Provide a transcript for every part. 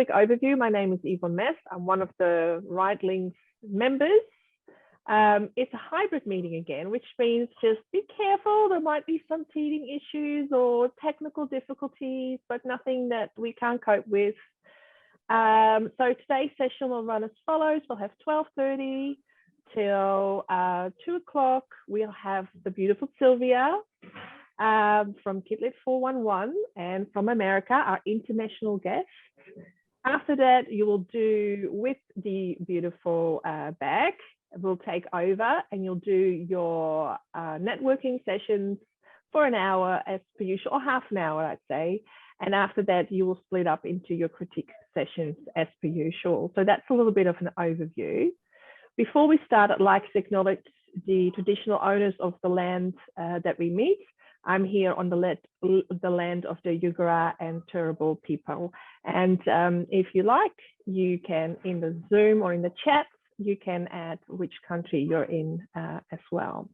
quick overview. My name is Yvonne Mess. I'm one of the Right Links members. It's a hybrid meeting again, which means just be careful. There might be some teething issues or technical difficulties, but nothing that we can't cope with. So today's session will run as follows. We'll have 12:30 till 2 o'clock. We'll have the beautiful Sylvia from Kidlit 411 and from America, our international guest. After that, you will do with the beautiful Beck. We'll take over and you'll do your networking sessions for an hour as per usual, or half an hour, I'd say. And after that, you will split up into your critique sessions as per usual. So that's a little bit of an overview. Before we start, I'd like to acknowledge the traditional owners of the land that we meet. I'm here on the land of the Yugara and Turrbal people. And if you like, you can, in the Zoom or in the chat, you can add which country you're in as well.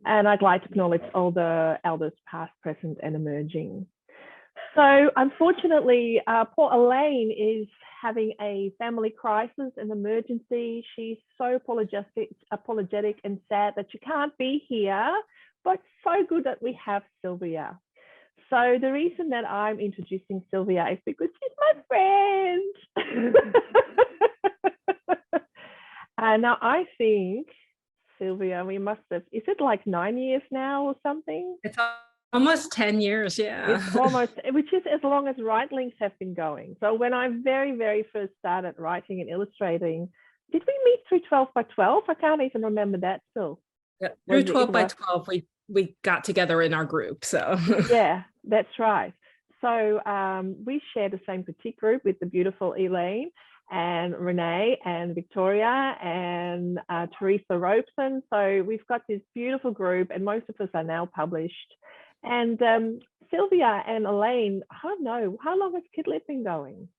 And I'd like to acknowledge all the elders past, present, and emerging. So unfortunately, poor Elaine is having a family crisis and emergency. She's so apologetic and sad that she can't be here, but so good that we have Sylvia. So the reason that I'm introducing Sylvia is because she's my friend. Now I think, Sylvia, we must have, is it like 9 years now or something? It's almost 10 years, yeah. It's almost, which is as long as Right Links have been going. So when I very first started writing and illustrating, did we meet through 12 by 12? I can't even remember that still. Yeah, through 12 by 12, we got together in our group, so. Yeah, that's right. So we share the same critique group with the beautiful Elaine and Renee and Victoria and Teresa Robeson. So we've got this beautiful group and most of us are now published. And Sylvia and Elaine, I don't know, how long has Kidlit been going?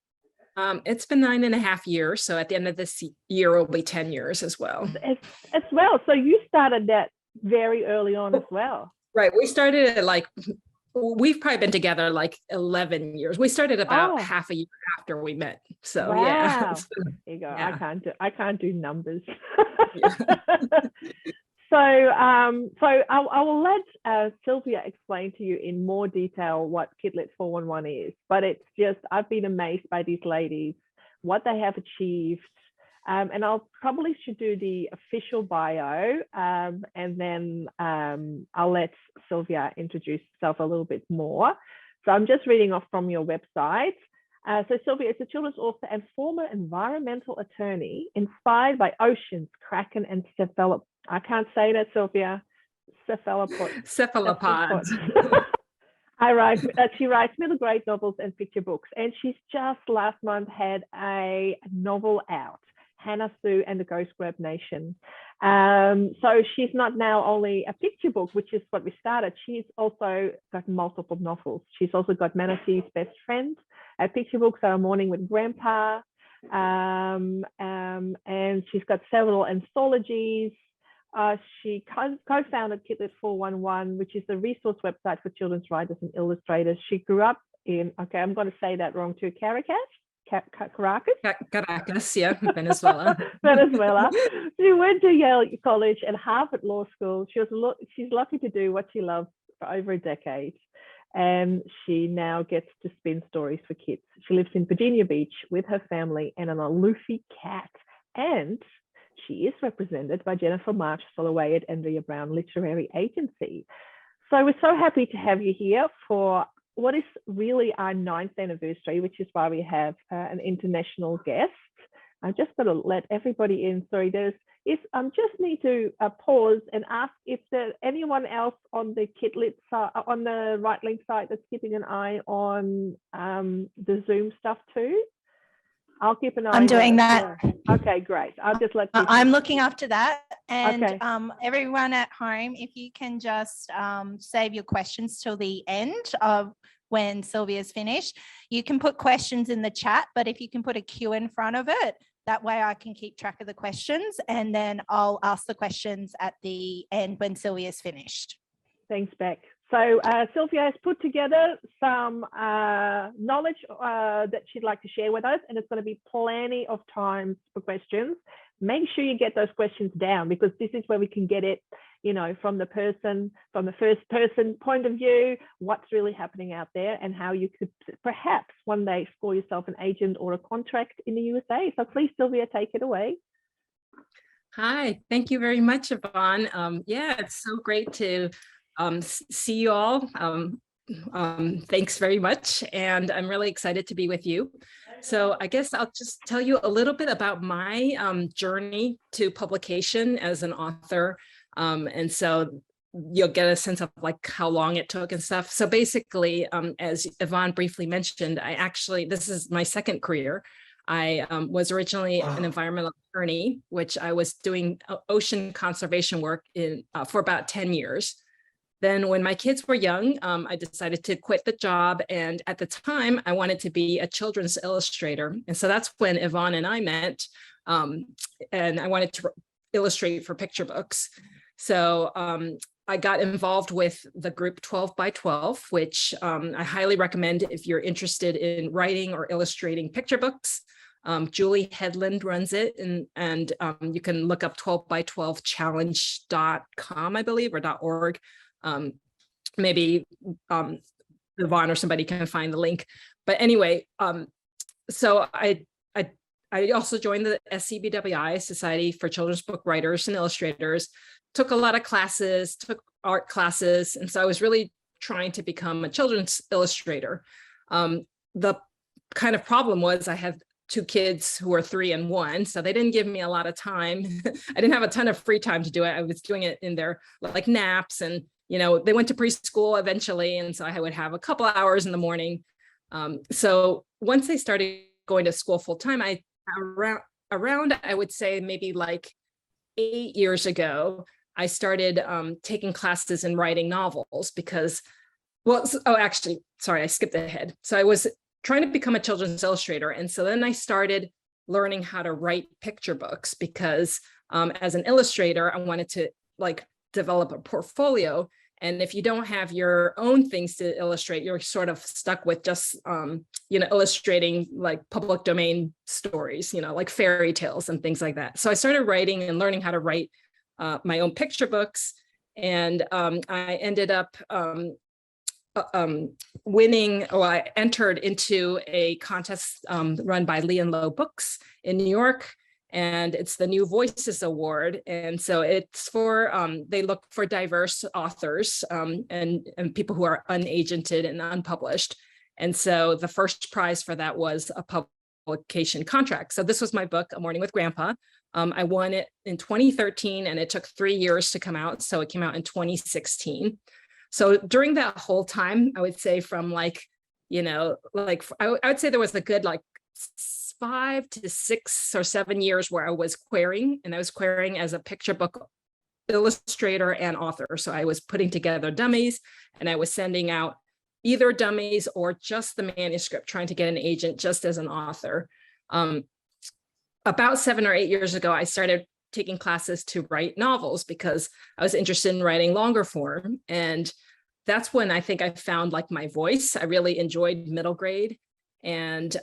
It's been 9.5 years. So at the end of this year, it'll be 10 years as well. As well. So you started that very early on as well. Right. We started at we've probably been together like 11 years. We started about half a year after we met. So wow. Yeah. There you go. Yeah. I can't do numbers. Yeah. So I will let Sylvia explain to you in more detail what Kidlit 411 is, but it's just, I've been amazed by these ladies, what they have achieved. And I'll probably should do the official bio and then I'll let Sylvia introduce herself a little bit more. So I'm just reading off from your website. So Sylvia is a children's author and former environmental attorney, inspired by oceans, kraken, and cephalopod. I can't say that, Sylvia. Cephalopods. She writes middle grade novels and picture books, and she's just last month had a novel out, Hannah Sue and the Ghost Grab Nation. So she's not now only a picture book, which is what we started. She's also got multiple novels. She's also got Manatee's Best Friend. Her picture books are A Morning with Grandpa, and she's got several anthologies. She co-founded Kidlit 411, which is a resource website for children's writers and illustrators. She grew up in, okay, I'm going to say that wrong too, Caracas, yeah, Venezuela. Venezuela. She went to Yale College and Harvard Law School. She's lucky to do what she loves for over a decade. And she now gets to spin stories for kids. She lives in Virginia Beach with her family and an aloofy cat. And she is represented by Jennifer March Soloway at Andrea Brown Literary Agency. So we're so happy to have you here for what is really our 9th anniversary, which is why we have an international guest. I'm just going to let everybody in. Sorry, I just need to pause and ask if there's anyone else on the Kidlit side, on the Right Link site, that's keeping an eye on the Zoom stuff too. I'll keep an eye. I'm doing that. Okay, great. I'll just let you. I'm looking after that. And okay. Everyone at home, if you can just save your questions till the end of when Sylvia's finished. You can put questions in the chat, but if you can put a Q in front of it, that way I can keep track of the questions and then I'll ask the questions at the end when Sylvia's finished. Thanks, Beck. So Sylvia has put together some knowledge that she'd like to share with us, and it's going to be plenty of time for questions. Make sure you get those questions down, because this is where we can get it, you know, from the first person point of view, what's really happening out there, and how you could perhaps one day explore yourself an agent or a contract in the USA. So please, Sylvia, take it away. Hi, thank you very much, Yvonne. Yeah, it's so great to see you all. Thanks very much. And I'm really excited to be with you. So I guess I'll just tell you a little bit about my journey to publication as an author. And so you'll get a sense of like how long it took and stuff. So basically, as Yvonne briefly mentioned, this is my second career. I was originally an environmental attorney, which I was doing ocean conservation work for about 10 years. Then when my kids were young, I decided to quit the job. And at the time, I wanted to be a children's illustrator. And so that's when Yvonne and I met. And I wanted to illustrate for picture books. So I got involved with the group 12 by 12, which I highly recommend if you're interested in writing or illustrating picture books. Julie Headland runs it, and you can look up 12by12challenge.com, I believe, or .org. Maybe Yvonne or somebody can find the link. But anyway, so I also joined the SCBWI, Society for Children's Book Writers and Illustrators, took a lot of classes, took art classes. And so I was really trying to become a children's illustrator. The kind of problem was I had 2 kids who were 3 and 1, so they didn't give me a lot of time. I didn't have a ton of free time to do it. I was doing it in their like naps, and you know, they went to preschool eventually, and so I would have a couple of hours in the morning. So once they started going to school full time, around I would say maybe like 8 years ago, I started taking classes in writing novels because, actually, sorry, I skipped ahead. So I was trying to become a children's illustrator. And so then I started learning how to write picture books because as an illustrator, I wanted to like develop a portfolio. And if you don't have your own things to illustrate, you're sort of stuck with just, illustrating like public domain stories, like fairy tales and things like that. So I started writing and learning how to write my own picture books. And I ended up I entered into a contest run by Lee and Low Books in New York, and it's the New Voices Award. And so it's for, they look for diverse authors and people who are unagented and unpublished. And so the first prize for that was a publication contract. So this was my book, A Morning with Grandpa. I won it in 2013, and it took 3 years to come out. So it came out in 2016. So during that whole time, I would say from I would say there was a good 5 to 6 or 7 years where I was querying, and I was querying as a picture book illustrator and author. So I was putting together dummies, and I was sending out either dummies or just the manuscript, trying to get an agent just as an author. About 7 or 8 years ago, I started taking classes to write novels because I was interested in writing longer form. And that's when I think I found my voice. I really enjoyed middle grade. And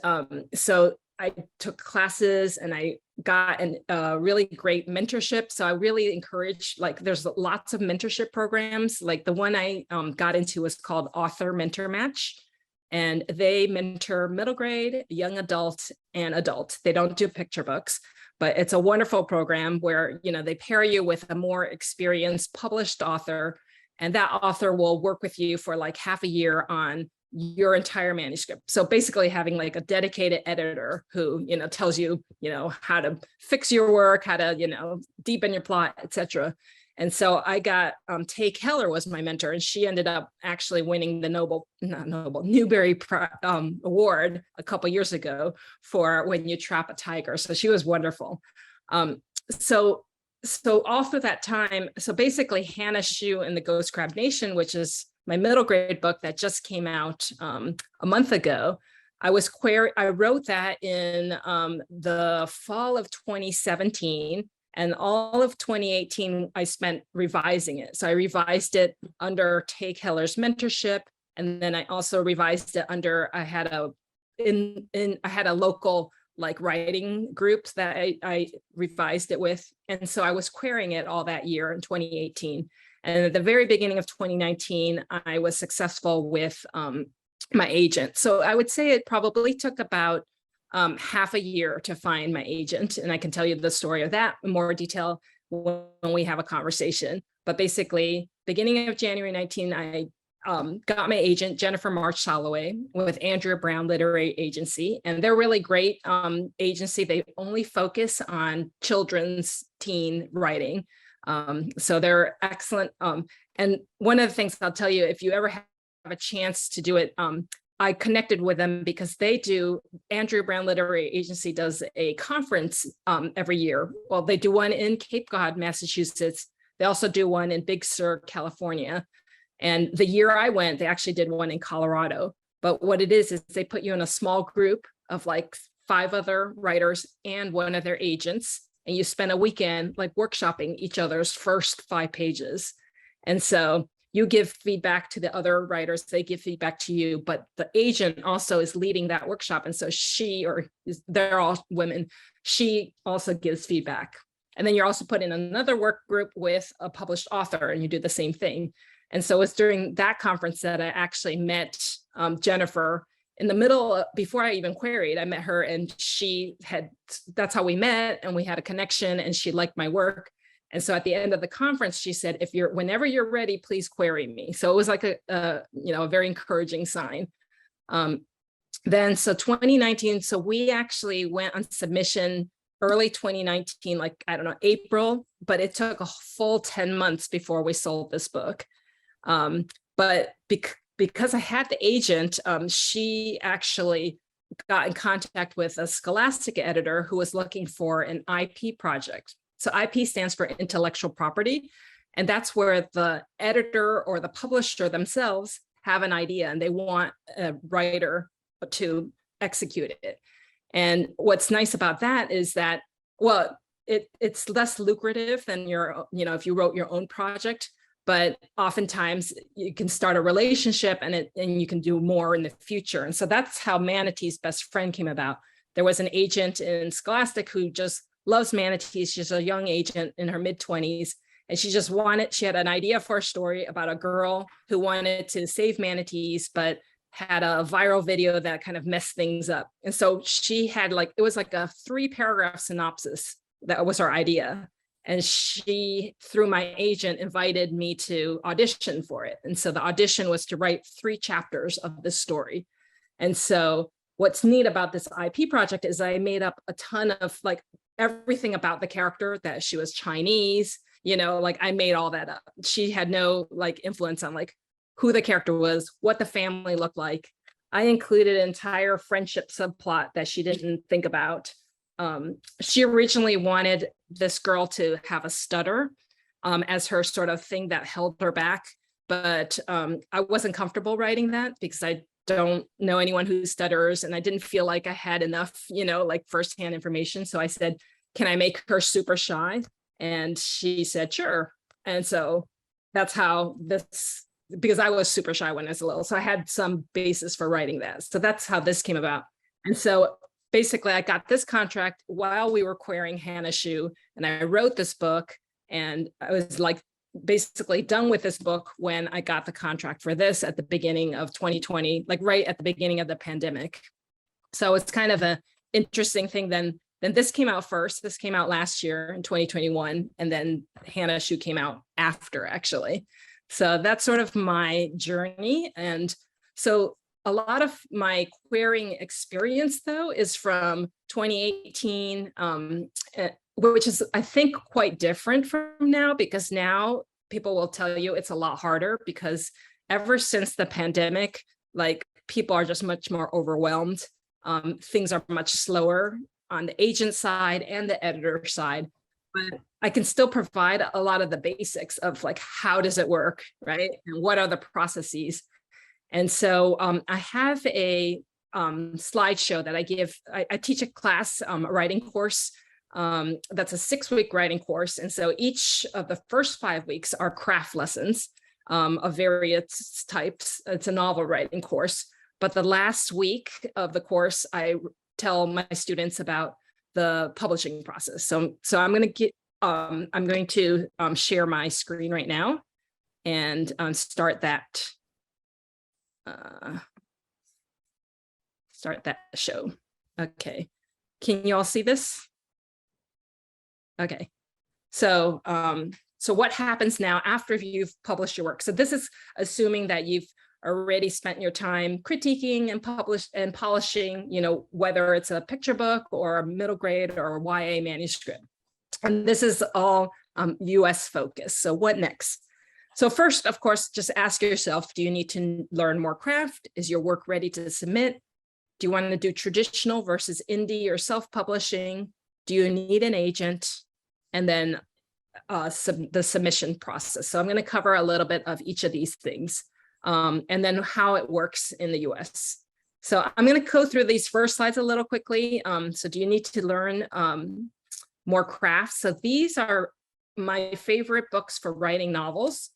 so I took classes and I got a really great mentorship. So I really encourage, there's lots of mentorship programs. The one I got into was called Author Mentor Match. And they mentor middle grade, young adult, and adult. They don't do picture books, but it's a wonderful program where, they pair you with a more experienced published author, and that author will work with you for half a year on your entire manuscript. So basically having a dedicated editor who, tells you, how to fix your work, how to, deepen your plot, etc. And so I got Tay Keller was my mentor, and she ended up actually winning the Newbery Award a couple years ago for When You Trap a Tiger. So she was wonderful. So all through that time, so basically Hannah Shue and the Ghost Crab Nation, which is my middle grade book that just came out a month ago, I wrote that in the fall of 2017. And all of 2018, I spent revising it. So I revised it under Tay Keller's mentorship. And then I also revised it under, I had a local like writing group that I revised it with. And so I was querying it all that year in 2018. And at the very beginning of 2019, I was successful with my agent. So I would say it probably took about half a year to find my agent. And I can tell you the story of that in more detail when we have a conversation. But basically, beginning of January 19, I got my agent, Jennifer March Soloway, with Andrea Brown Literary Agency. And they're really great agency. They only focus on children's teen writing. So they're excellent. And one of the things I'll tell you, if you ever have a chance to do it, I connected with them because Andrea Brown Literary Agency does a conference every year. Well, they do one in Cape Cod, Massachusetts. They also do one in Big Sur, California. And the year I went, they actually did one in Colorado. But what it is they put you in a small group of like 5 other writers and one of their agents, and you spend a weekend like workshopping each other's first 5 pages. And so you give feedback to the other writers, they give feedback to you, but the agent also is leading that workshop. And so they're all women, she also gives feedback. And then you're also put in another work group with a published author and you do the same thing. And so it's during that conference that I actually met Jennifer in the middle, before I even queried, I met her and that's how we met and we had a connection and she liked my work. And so at the end of the conference, she said, whenever you're ready, please query me. So it was like a very encouraging sign. Then, so 2019, so we actually went on submission early 2019, like, I don't know, April, but it took a full 10 months before we sold this book. But because I had the agent, she actually got in contact with a Scholastic editor who was looking for an IP project. So IP stands for intellectual property. And that's where the editor or the publisher themselves have an idea and they want a writer to execute it. And what's nice about that is that, well, it's less lucrative than if you wrote your own project, but oftentimes you can start a relationship and you can do more in the future. And so that's how Manatee's Best Friend came about. There was an agent in Scholastic who just loves manatees. She's a young agent in her mid-20s. And she had an idea for a story about a girl who wanted to save manatees, but had a viral video that kind of messed things up. And so she had it was like a 3-paragraph synopsis. That was her idea. And she, through my agent, invited me to audition for it. And so the audition was to write 3 chapters of this story. And so what's neat about this IP project is I made up a ton of everything about the character, that she was Chinese, I made all that up. She had no influence on who the character was, what the family looked like. I included an entire friendship subplot that she didn't think about. She originally wanted this girl to have a stutter as her sort of thing that held her back. But I wasn't comfortable writing that because I don't know anyone who stutters and I didn't feel like I had enough, firsthand information. So I said, can I make her super shy? And she said, sure. And so that's how because I was super shy when I was little. So I had some basis for writing that. So that's how this came about. And so basically I got this contract while we were querying Hannah Shue, and I wrote this book, and I was basically done with this book when I got the contract for this at the beginning of 2020, right at the beginning of the pandemic. So it's kind of an interesting thing. Then this came out first. This came out last year in 2021, and then Hannah Shue came out after, actually. So that's sort of my journey. And so a lot of my querying experience, though, is from 2018, which is, I think, quite different from now, because now people will tell you it's a lot harder because ever since the pandemic, people are just much more overwhelmed. Things are much slower on the agent side and the editor side, but I can still provide a lot of the basics of how does it work, right? And what are the processes? And so I have a slideshow that I give. I teach a class, a writing course That's a 6-week writing course. And so each of the first 5 weeks are craft lessons of various types. It's a novel writing course. But the last week of the course, I tell my students about the publishing process. So I'm going to share my screen right now and start that show. Okay, can you all see this? Okay, so what happens now after you've published your work? So this is assuming that you've already spent your time critiquing and polishing, whether it's a picture book or a middle grade or YA manuscript. And this is all US focused. So what next? So first, of course, just ask yourself, do you need to learn more craft? Is your work ready to submit? Do you want to do traditional versus indie or self-publishing? Do you need an agent? And then the submission process. So I'm going to cover a little bit of each of these things, and then how it works in the US. So I'm going to go through these first slides a little quickly. So do you need to learn more crafts? So these are my favorite books for writing novels.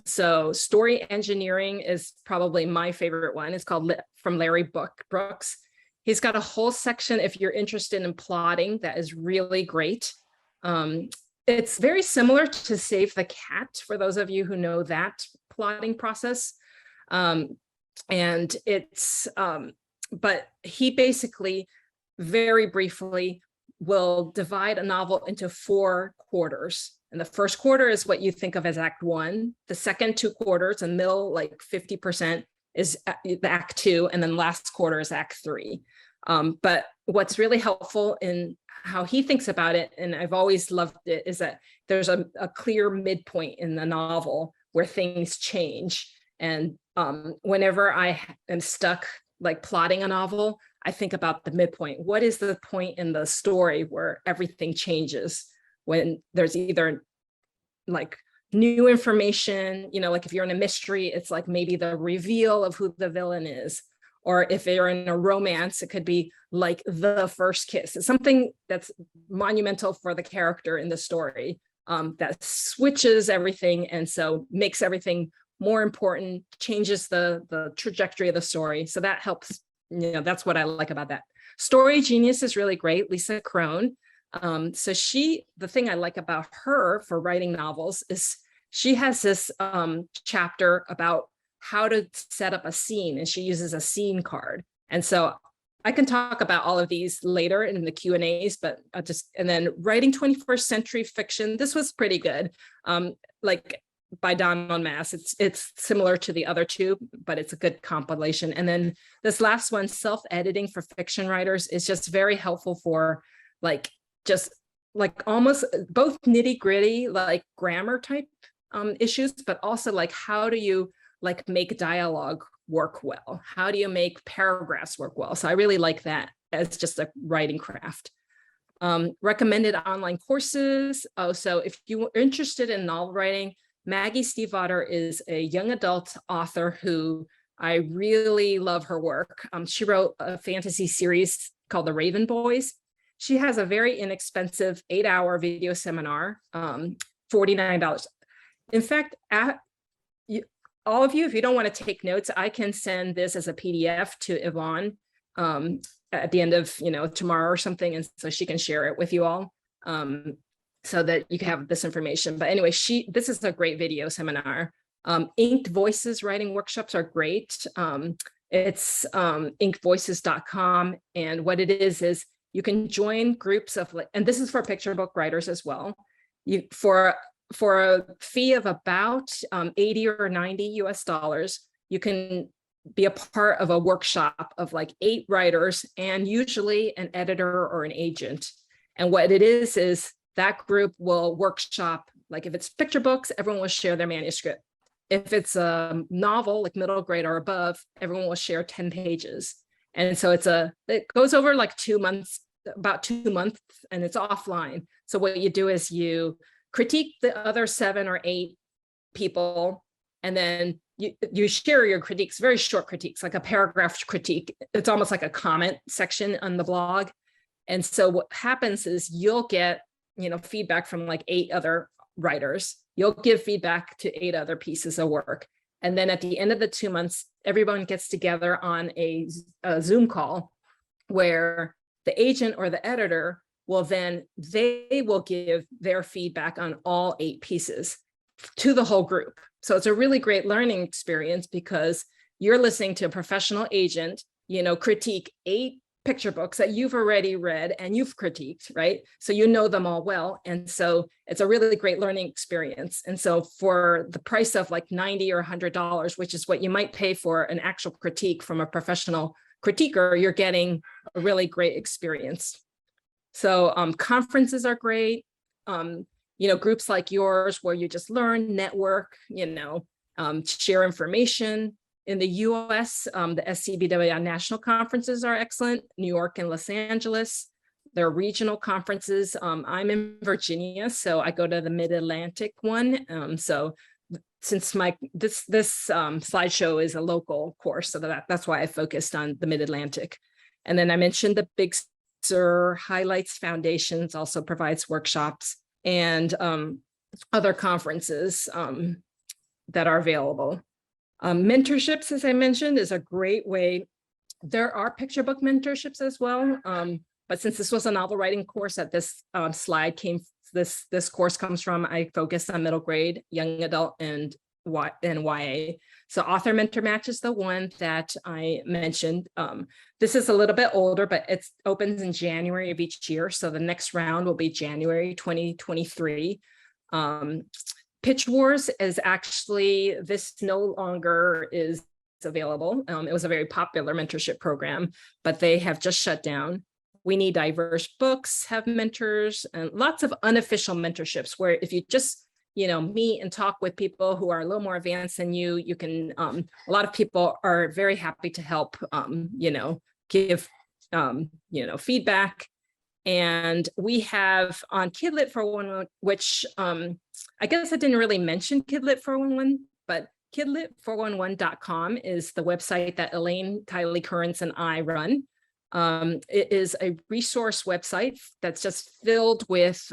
So Story Engineering is probably my favorite one. It's called From Larry Brooks. He's got a whole section if you're interested in plotting that is really great. It's very similar to Save the Cat, for those of you who know that plotting process. And it's, but he basically very briefly will divide a novel into 4 quarters. And the first quarter is what you think of as Act 1. The second 2 quarters, and middle, like 50%, is the Act 2, and then last quarter is Act 3. But what's really helpful in how he thinks about it, and I've always loved it, is that there's a clear midpoint in the novel where things change. And whenever I am stuck like plotting a novel, I think about the midpoint. What is the point in the story where everything changes? When there's either like new information, like if you're in a mystery, it's like maybe the reveal of who the villain is. Or if you're in a romance, it could be like the first kiss. It's something that's monumental for the character in the story, that switches everything, and so makes everything more important, changes the trajectory of the story. So that helps, that's what I like about that. Story Genius is really great, Lisa Crone. So the thing I like about her for writing novels is she has this chapter about how to set up a scene, and she uses a scene card. And so I can talk about all of these later in the Q&As, but and then writing 21st century fiction, this was pretty good. Like by Don Mass, it's similar to the other two, but it's a good compilation. And then this last one, Self-Editing for Fiction Writers, is just very helpful for just almost both nitty gritty, like grammar type issues, but also like how do you make dialogue work well? How do you make paragraphs work well? So I really like that as just a writing craft. Recommended online courses. Oh, so if you're interested in novel writing, Maggie Stiefvater is a young adult author who I really love her work. She wrote a fantasy series called The Raven Boys. She has a very inexpensive 8-hour video seminar, $49. In fact, all of you, if you don't want to take notes, I can send this as a PDF to Yvonne at the end of tomorrow or something, and so she can share it with you all, so that you can have this information. But anyway, this is a great video seminar. Inked Voices writing workshops are great. It's inkedvoices.com, and what it is you can join groups of, and this is for picture book writers as well. For a fee of about 80 or 90 US dollars, you can be a part of a workshop of 8 writers and usually an editor or an agent. And what it is that group will workshop, if it's picture books, everyone will share their manuscript. If it's a novel, like middle grade or above, everyone will share 10 pages. And so it goes over about 2 months, and it's offline. So what you do is you critique the other 7 or 8 people, and then you share your critiques, very short critiques, like a paragraph critique. It's almost like a comment section on the blog. And so what happens is you'll get, feedback from like 8 other writers. You'll give feedback to 8 other pieces of work. And then at the end of the 2 months, everyone gets together on a Zoom call where the agent or the editor will then, they will give their feedback on all 8 pieces to the whole group. So it's a really great learning experience because you're listening to a professional agent, critique 8 picture books that you've already read and you've critiqued, right? So you know them all well. And so it's a really great learning experience. And so for the price of like $90 or $100, which is what you might pay for an actual critique from a professional critiquer, you're getting a really great experience. So conferences are great. Groups like yours where you just learn, network, share information. In the US, the SCBWI national conferences are excellent, New York and Los Angeles. There are regional conferences. I'm in Virginia, so I go to the Mid-Atlantic one. So since this slideshow is a local course, so that's why I focused on the Mid-Atlantic. And then I mentioned the Big Sur Highlights Foundations also provides workshops and other conferences that are available. Mentorships, as I mentioned, is a great way. There are picture book mentorships as well, but since this was a novel writing course that this slide this course comes from, I focused on middle grade, young adult, and YA. So Author Mentor Match is the one that I mentioned. This is a little bit older, but it opens in January of each year. So the next round will be January 2023. Pitch Wars is actually, this no longer is available. It was a very popular mentorship program, but they have just shut down. We Need Diverse Books have mentors, and lots of unofficial mentorships where if you just, meet and talk with people who are a little more advanced than you, you can, a lot of people are very happy to help, give, feedback. And we have on Kidlit 411, which I guess I didn't really mention Kidlit 411, but kidlit411.com is the website that Elaine, Kylie Currents, and I run. It is a resource website that's just filled with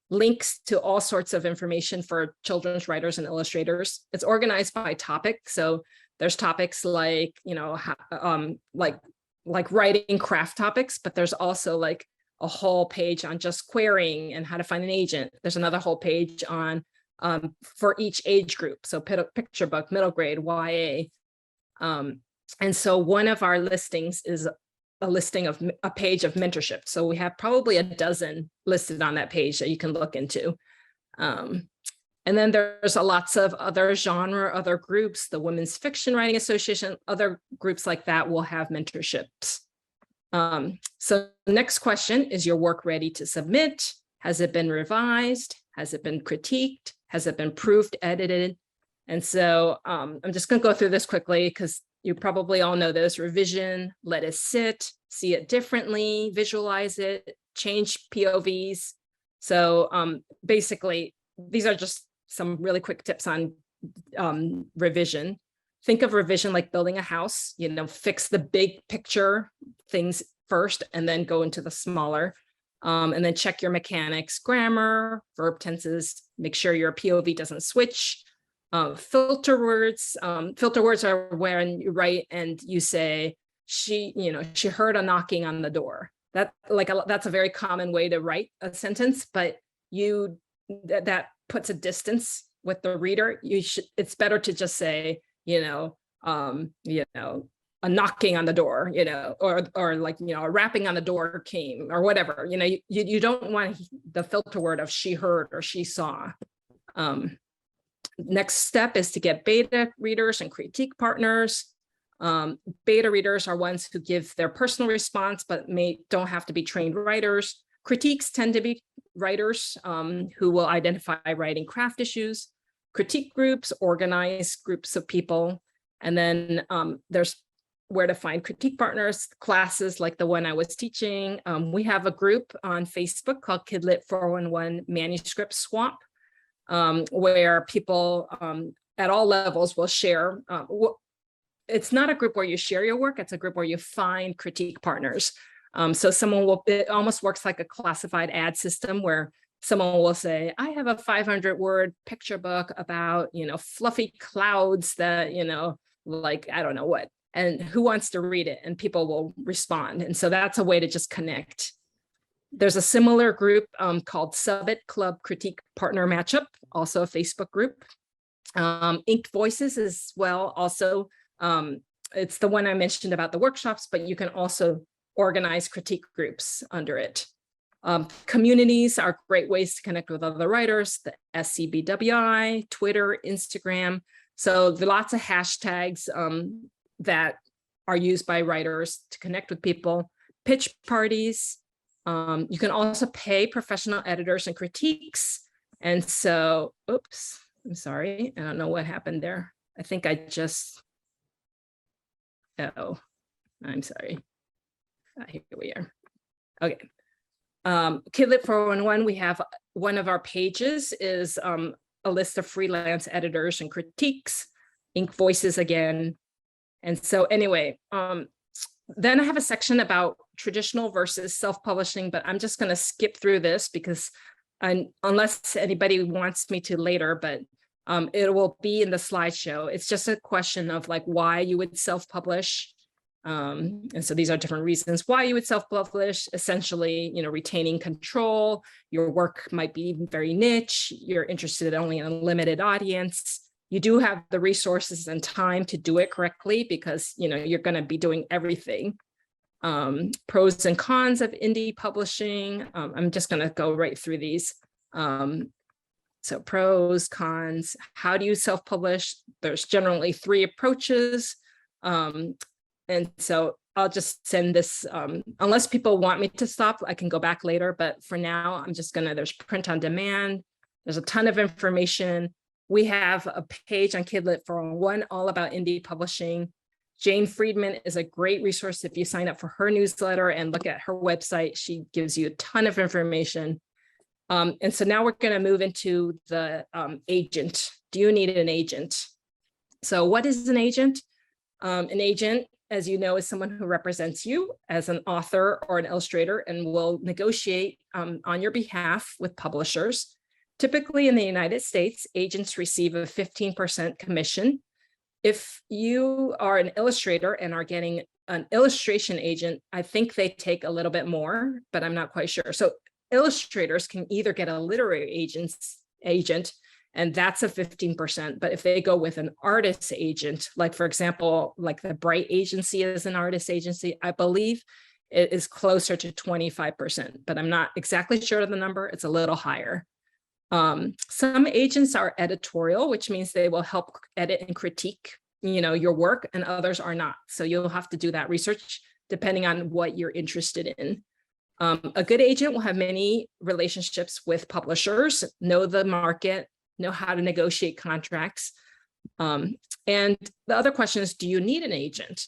links to all sorts of information for children's writers and illustrators. It's organized by topic. So there's topics like, like writing craft topics, but there's also like a whole page on just querying and how to find an agent. There's another whole page on for each age group. So picture book, middle grade, YA. And so one of our listings is a listing of a page of mentorship. So we have probably a dozen listed on that page that you can look into. And then there's lots of other genre, other groups, the Women's Fiction Writing Association, other groups like that will have mentorships. So the next question, is your work ready to submit? Has it been revised? Has it been critiqued? Has it been proofed, edited? And so I'm just going to go through this quickly because you probably all know this. Revision, let it sit, see it differently, visualize it, change POVs. So basically, these are just some really quick tips on revision. Think of revision like building a house, fix the big picture things first and then go into the smaller. And then check your mechanics, grammar, verb tenses, make sure your POV doesn't switch. Filter words are when you write and you say, she heard a knocking on the door. That's a very common way to write a sentence, but that puts a distance with the reader. It's better to just say, a knocking on the door, or like, a rapping on the door came or whatever, you don't want the filter word of she heard or she saw. Next step is to get beta readers and critique partners. Beta readers are ones who give their personal response, but don't have to be trained writers. Critiques tend to be writers who will identify writing craft issues. Critique groups organize groups of people. And then there's where to find critique partners, classes like the one I was teaching. We have a group on Facebook called Kidlit 411 Manuscript Swap, where people at all levels will share. It's not a group where you share your work, it's a group where you find critique partners. So it almost works like a classified ad system where someone will say, I have a 500-word picture book about, fluffy clouds that, like, I don't know what, and who wants to read it? And people will respond. And so that's a way to just connect. There's a similar group called Summit Club Critique Partner Matchup, also a Facebook group. Inked Voices as well. Also, it's the one I mentioned about the workshops, but you can also organize critique groups under it. Communities are great ways to connect with other writers, the SCBWI, Twitter, Instagram. So there are lots of hashtags that are used by writers to connect with people. Pitch parties. You can also pay professional editors and critiques. And so, oops, I'm sorry. I don't know what happened there. I think I just, oh, I'm sorry. Here we are. Okay. Kidlit 411, we have one of our pages is a list of freelance editors and critiques, Ink Voices again. And so anyway, then I have a section about traditional versus self-publishing, but I'm just going to skip through this because unless anybody wants me to later, but it will be in the slideshow. It's just a question of like why you would self-publish. And so these are different reasons why you would self-publish, essentially, retaining control. Your work might be very niche. You're interested only in a limited audience. You do have the resources and time to do it correctly because, you're going to be doing everything. Pros and cons of indie publishing. I'm just going to go right through these. So pros, cons, how do you self-publish? There's generally 3 approaches. And so I'll just send this, unless people want me to stop, I can go back later. But for now, I'm just there's print on demand. There's a ton of information. We have a page on Kidlit 411 all about indie publishing. Jane Friedman is a great resource if you sign up for her newsletter and look at her website. She gives you a ton of information. And so now we're going to move into the agent. Do you need an agent? So what is an agent? An agent, as you know, is someone who represents you as an author or an illustrator and will negotiate on your behalf with publishers. Typically in the United States, agents receive a 15% commission. If you are an illustrator and are getting an illustration agent, I think they take a little bit more, but I'm not quite sure. So illustrators can either get a literary agent, and that's a 15%. But if they go with an artist agent, like for example, like the Bright Agency is an artist agency, I believe it is closer to 25%, but I'm not exactly sure of the number. It's a little higher. Some agents are editorial, which means they will help edit and critique, your work, and others are not. So you'll have to do that research depending on what you're interested in. A good agent will have many relationships with publishers, know the market, know how to negotiate contracts. And the other question is, do you need an agent?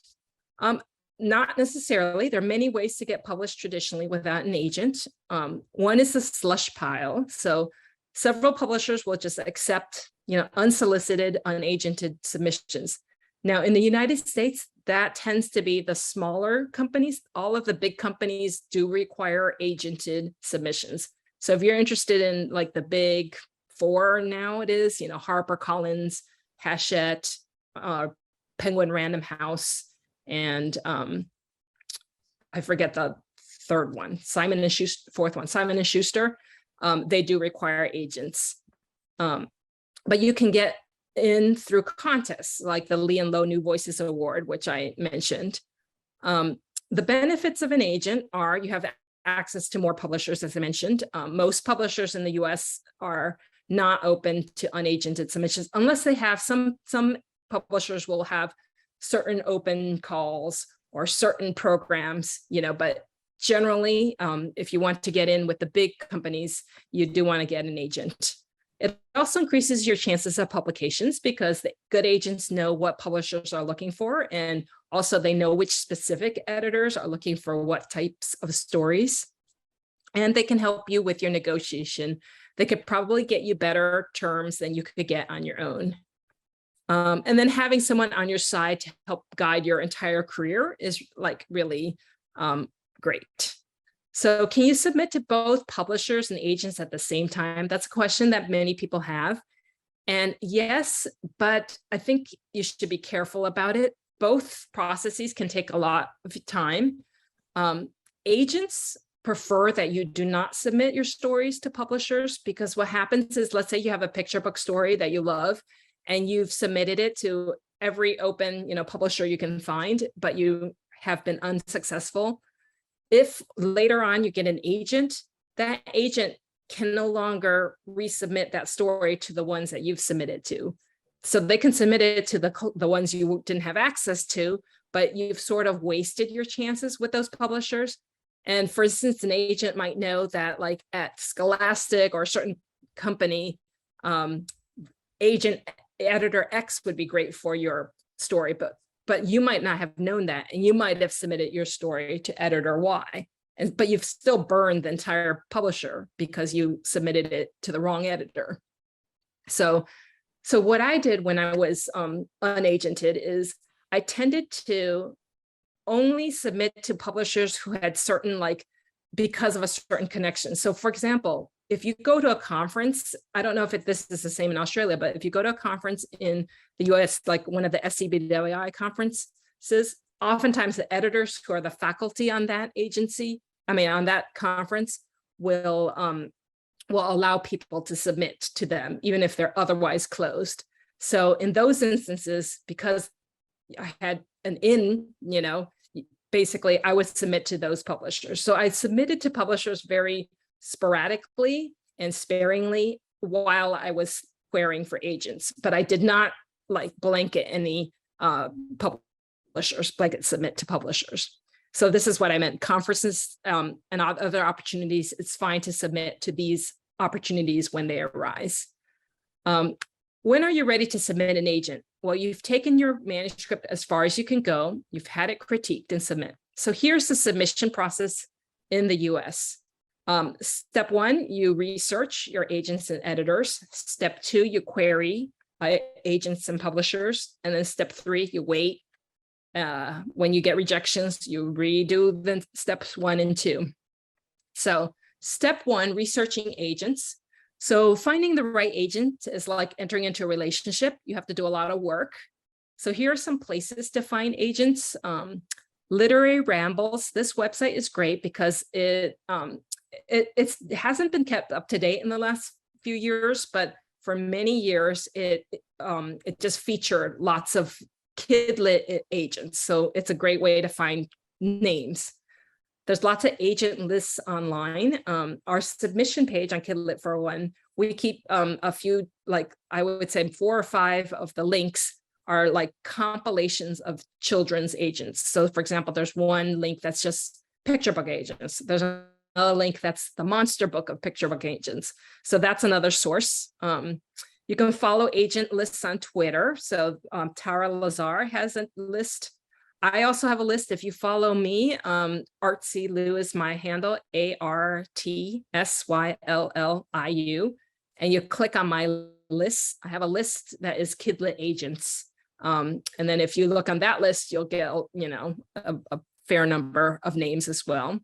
Not necessarily. There are many ways to get published traditionally without an agent. One is the slush pile. So several publishers will just accept, unsolicited, unagented submissions. Now, in the United States, that tends to be the smaller companies. All of the big companies do require agented submissions. So if you're interested in like the big 4 now, it is, HarperCollins, Hachette, Penguin Random House, and I forget the third one, Simon & Schuster, fourth one, Simon & Schuster. They do require agents. But you can get in through contests like the Lee and Low New Voices Award, which I mentioned. The benefits of an agent are you have access to more publishers, as I mentioned. Most publishers in the US are not open to unagented submissions unless they have some publishers will have certain open calls or certain programs, but generally, if you want to get in with the big companies, you do want to get an agent. It also increases your chances of publications because the good agents know what publishers are looking for, and also they know which specific editors are looking for what types of stories, and they can help you with your negotiation. They could probably get you better terms than you could get on your own. And then having someone on your side to help guide your entire career is like really Great. So can you submit to both publishers and agents at the same time? That's a question that many people have. And yes, but I think you should be careful about it. Both processes can take a lot of time. Agents prefer that you do not submit your stories to publishers, because what happens is, let's say you have a picture book story that you love and you've submitted it to every open, publisher you can find, but you have been unsuccessful. If later on you get an agent, that agent can no longer resubmit that story to the ones that you've submitted to. So they can submit it to the ones you didn't have access to, but you've sort of wasted your chances with those publishers. And for instance, an agent might know that like at Scholastic or a certain company, agent editor X would be great for your story, but you might not have known that, and you might have submitted your story to editor Y, but you've still burned the entire publisher because you submitted it to the wrong editor. So what I did when I was unagented is I tended to only submit to publishers who had certain, because of a certain connection. So for example, if you go to a conference, I don't know if this is the same in Australia, but if you go to a conference in the US, like one of the SCBWI conferences, oftentimes the editors who are the faculty on that on that conference will allow people to submit to them, even if they're otherwise closed. So in those instances, because I had an basically I would submit to those publishers. So I submitted to publishers very sporadically and sparingly while I was querying for agents, but I did not blanket any publishers, submit to publishers. So this is what I meant. Conferences and other opportunities, it's fine to submit to these opportunities when they arise. When are you ready to submit an agent? Well, you've taken your manuscript as far as you can go. You've had it critiqued and submit. So here's the submission process in the US. Step 1, you research your agents and editors. Step 2, you query agents and publishers. And then step 3, you wait. When you get rejections, you redo the steps 1 and 2. So step 1, researching agents. So finding the right agent is like entering into a relationship. You have to do a lot of work. So here are some places to find agents. Literary Rambles. This website is great because it hasn't been kept up to date in the last few years, but for many years, it just featured lots of kidlit agents. So it's a great way to find names. There's lots of agent lists online. Our submission page on Kidlit 401, we keep a few, I would say 4 or 5 of the links are compilations of children's agents. So for example, there's one link that's just picture book agents. There's another link that's the monster book of picture book agents. So that's another source. You can follow agent lists on Twitter. So Tara Lazar has a list. I also have a list. If you follow me, Artsy Liu is my handle, ARTSYLLIU, and you click on my list. I have a list that is Kidlit agents. And then if you look on that list, you'll get, a fair number of names as well.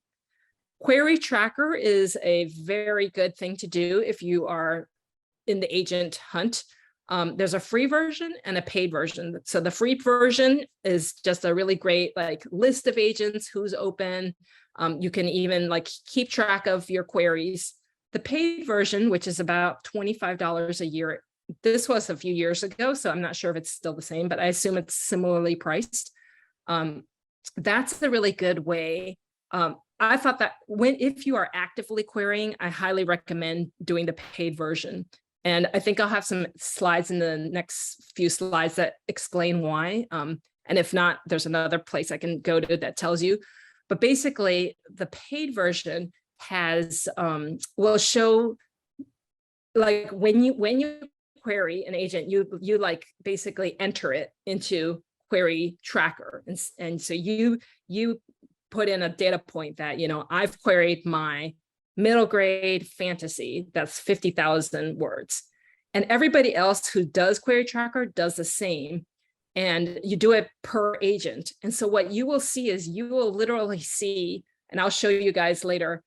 Query Tracker is a very good thing to do if you are in the agent hunt. There's a free version and a paid version. So the free version is just a really great list of agents, who's open. You can even keep track of your queries. The paid version, which is about $25 a year. This was a few years ago, so I'm not sure if it's still the same, but I assume it's similarly priced. That's a really good way. I thought that if you are actively querying, I highly recommend doing the paid version. And I think I'll have some slides in the next few slides that explain why. And if not, there's another place I can go to that tells you. But basically, the paid version has will show when you query an agent, you basically enter it into Query Tracker, and so you put in a data point that I've queried my middle grade fantasy, that's 50,000 words. And everybody else who does Query Tracker does the same. And you do it per agent. And so what you will see is you will literally see And I'll show you guys later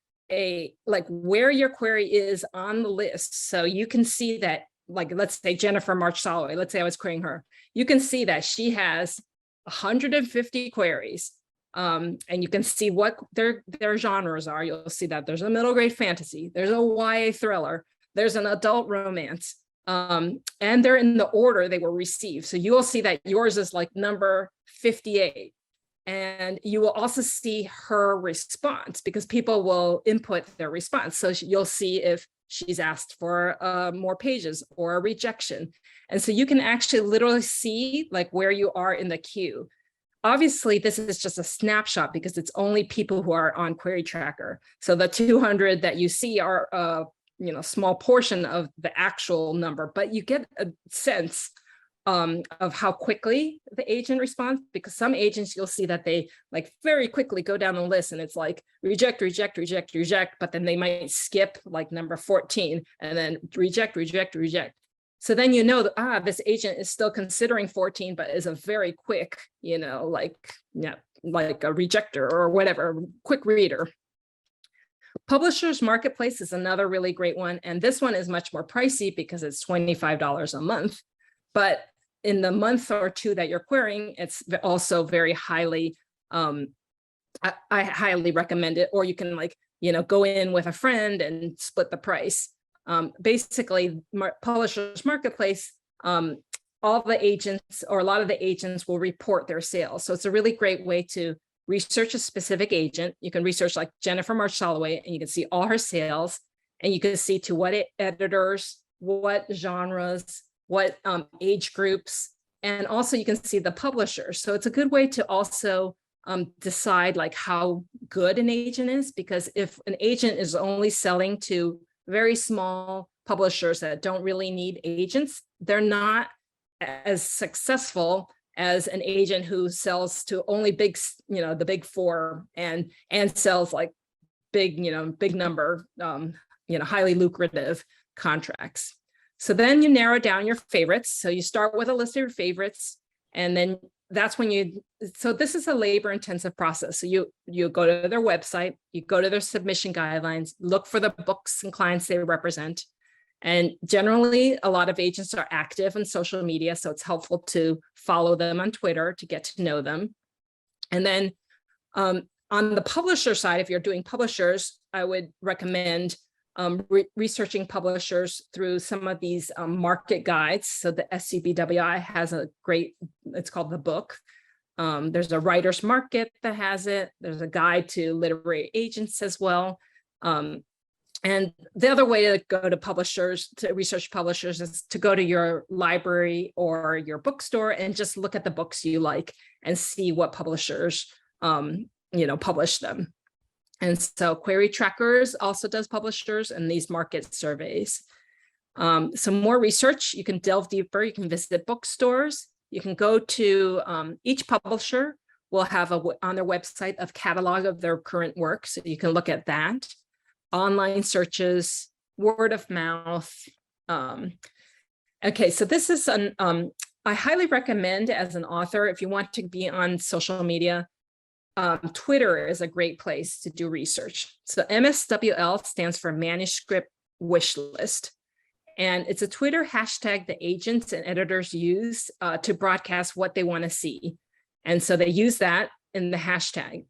like where your query is on the list. So you can see that, like, let's say Jennifer March Soloway, let's say I was querying her. You can see that she has 150 queries. And you can see what their genres are. You'll see that there's a middle grade fantasy, there's a YA thriller, there's an adult romance, and they're in the order they were received. So you will see that yours is like number 58. And you will also see her response, because people will input their response. So you'll see if she's asked for more pages or a rejection. And so you can actually literally see like where you are in the queue. Obviously, this is just a snapshot because it's only people who are on Query Tracker. So the 200 that you see are a small portion of the actual number, but you get a sense of how quickly the agent responds, because some agents you'll see that they like very quickly go down the list and it's like reject, reject, reject, reject, but then they might skip like number 14 and then reject, reject, reject. So then you know that this agent is still considering 14, but is a very quick, like a rejecter or whatever, quick reader. Publishers Marketplace is another really great one. And this one is much more pricey because it's $25 a month. But in the month or two that you're querying, it's also very highly, I highly recommend it. Or you can go in with a friend and split the price. Basically, Publishers Marketplace, all the agents or a lot of the agents will report their sales. So it's a really great way to research a specific agent. You can research like Jennifer March Soloway and you can see all her sales, and you can see to what editors, what genres, what age groups, and also you can see the publishers. So it's a good way to also decide like how good an agent is, because if an agent is only selling to very small publishers that don't really need agents, they're not as successful as an agent who sells to only big, the big four and sells like big, big number, highly lucrative contracts. So then you narrow down your favorites. So you start with a list of your favorites, and then that's when so this is a labor intensive process. So you go to their website, you go to their submission guidelines, look for the books and clients they represent. And generally, a lot of agents are active on social media, so it's helpful to follow them on Twitter to get to know them. And then on the publisher side, if you're doing publishers, I would recommend researching publishers through some of these market guides. So the SCBWI has a great, it's called The Book. There's a writer's market that has it. There's a guide to literary agents as well. And the other way to go to publishers, to research publishers, is to go to your library or your bookstore and just look at the books you like and see what publishers, publish them. And so Query Trackers also does publishers and these market surveys. Some more research, you can delve deeper, you can visit bookstores, you can go to each publisher will have on their website a catalog of their current work, so you can look at that. Online searches, word of mouth. Okay, so this is I highly recommend as an author, if you want to be on social media, Twitter is a great place to do research. So MSWL stands for Manuscript Wish List. And it's a Twitter hashtag that agents and editors use to broadcast what they want to see. And so they use that in the hashtag.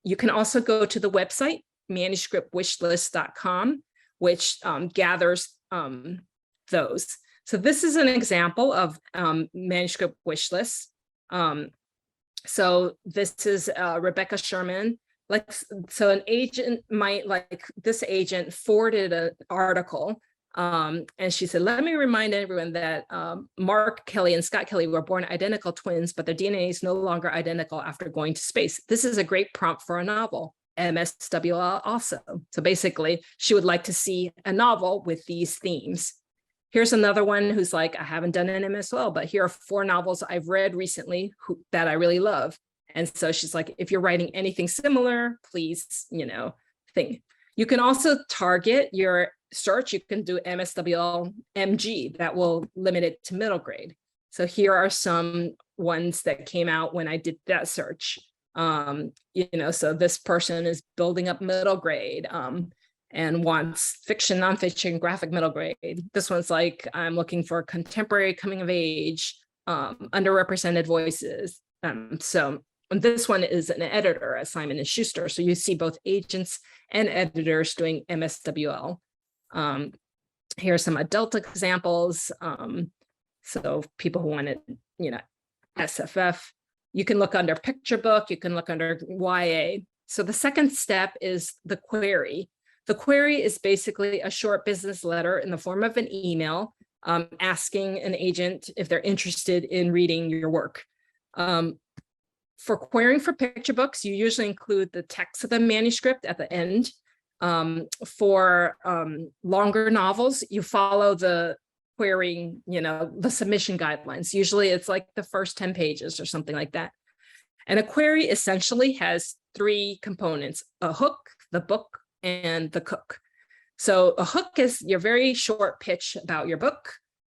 You can also go to the website, manuscriptwishlist.com, which gathers those. So this is an example of manuscript wish list. So this is Rebecca Sherman. So an agent might, this agent forwarded an article, and she said, let me remind everyone that Mark Kelly and Scott Kelly were born identical twins, but their DNA is no longer identical after going to space. This is a great prompt for a novel. MSWL also. So basically, she would like to see a novel with these themes. Here's another one who's like, I haven't done an MSWL, but here are 4 novels I've read recently that I really love. And so she's like, if you're writing anything similar, please, think. You can also target your search. You can do MSWL MG that will limit it to middle grade. So here are some ones that came out when I did that search. So this person is building up middle grade and wants fiction, nonfiction, graphic middle grade. This one's like, I'm looking for contemporary coming of age, underrepresented voices. So this one is an editor at Simon & Schuster. So you see both agents and editors doing MSWL. Here are some adult examples. So people who wanted, SFF. You can look under picture book, you can look under YA. So the second step is the query. The query is basically a short business letter in the form of an email asking an agent if they're interested in reading your work. For querying for picture books, you usually include the text of the manuscript at the end. For longer novels, you follow the querying, the submission guidelines. Usually it's like the first 10 pages or something like that. And a query essentially has three components: a hook, the book, and the cook. So a hook is your very short pitch about your book.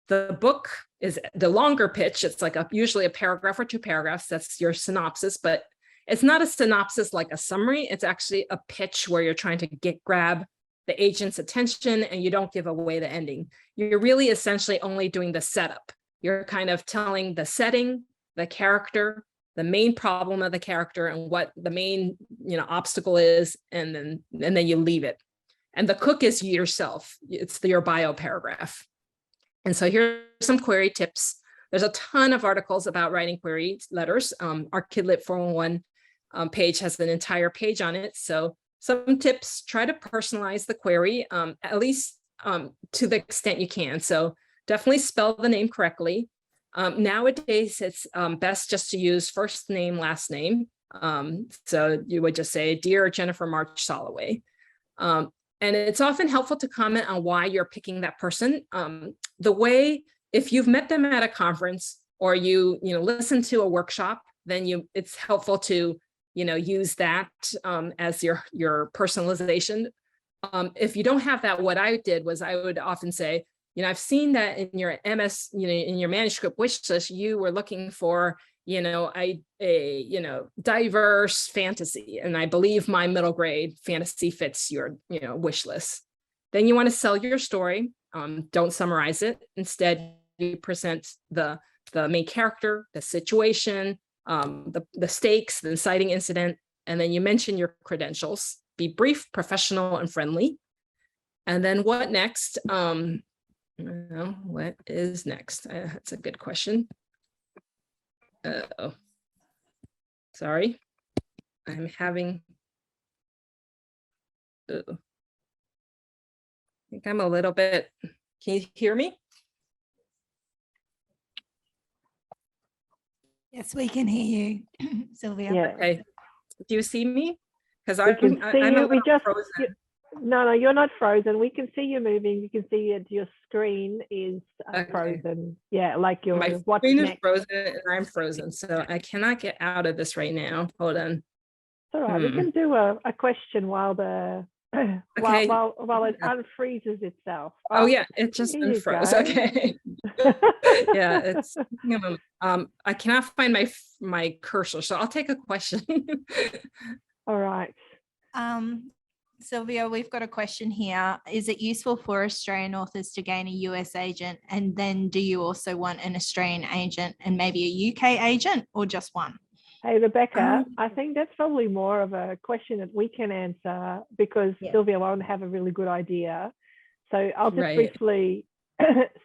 The book is the longer pitch. It's like usually a paragraph or 2 paragraphs. That's your synopsis, but it's not a synopsis like a summary. It's actually a pitch where you're trying to grab the agent's attention and you don't give away the ending. You're really essentially only doing the setup. You're kind of telling the setting, the character, the main problem of the character, and what the main obstacle is, and then you leave it. And the cook is yourself. It's your bio paragraph. And so here's some query tips. There's a ton of articles about writing query letters. Our Kidlit 411 page has an entire page on it. So some tips: try to personalize the query, at least to the extent you can. So definitely spell the name correctly. Nowadays, it's best just to use first name, last name. So you would just say, "Dear Jennifer March Soloway." And it's often helpful to comment on why you're picking that person. If you've met them at a conference or you listen to a workshop, then it's helpful to use that as your personalization. If you don't have that, what I did was I would often say, I've seen that in your MS, in your manuscript wish list, you were looking for, a diverse fantasy, and I believe my middle grade fantasy fits your, wish list. Then you want to sell your story. Don't summarize it. Instead, you present the main character, the situation, the stakes, the inciting incident, and then you mention your credentials. Be brief, professional, and friendly. And then what next? What is next? That's a good question. Oh, sorry. I'm having. I think I'm a little bit. Can you hear me? Yes, we can hear you, Sylvia. Yeah. Okay. Do you see me? Because We can see I'm you. a little frozen. No, you're not frozen. We can see you moving. You can see that your screen is Okay. frozen. Yeah, like your My what's screen is next. frozen and I'm frozen, so I cannot get out of this right now. Hold on. It's all right. We can do a question while the Okay. while it unfreezes itself. Oh yeah, it just here you unfroze. go. Okay. Yeah, it's I cannot find my cursor, so I'll take a question. All right. Sylvia, we've got a question here. Is it useful for Australian authors to gain a US agent? And then do you also want an Australian agent and maybe a UK agent, or just one? Hey, Rebecca, I think that's probably more of a question that we can answer because Sylvia won't have a really good idea. So I'll just briefly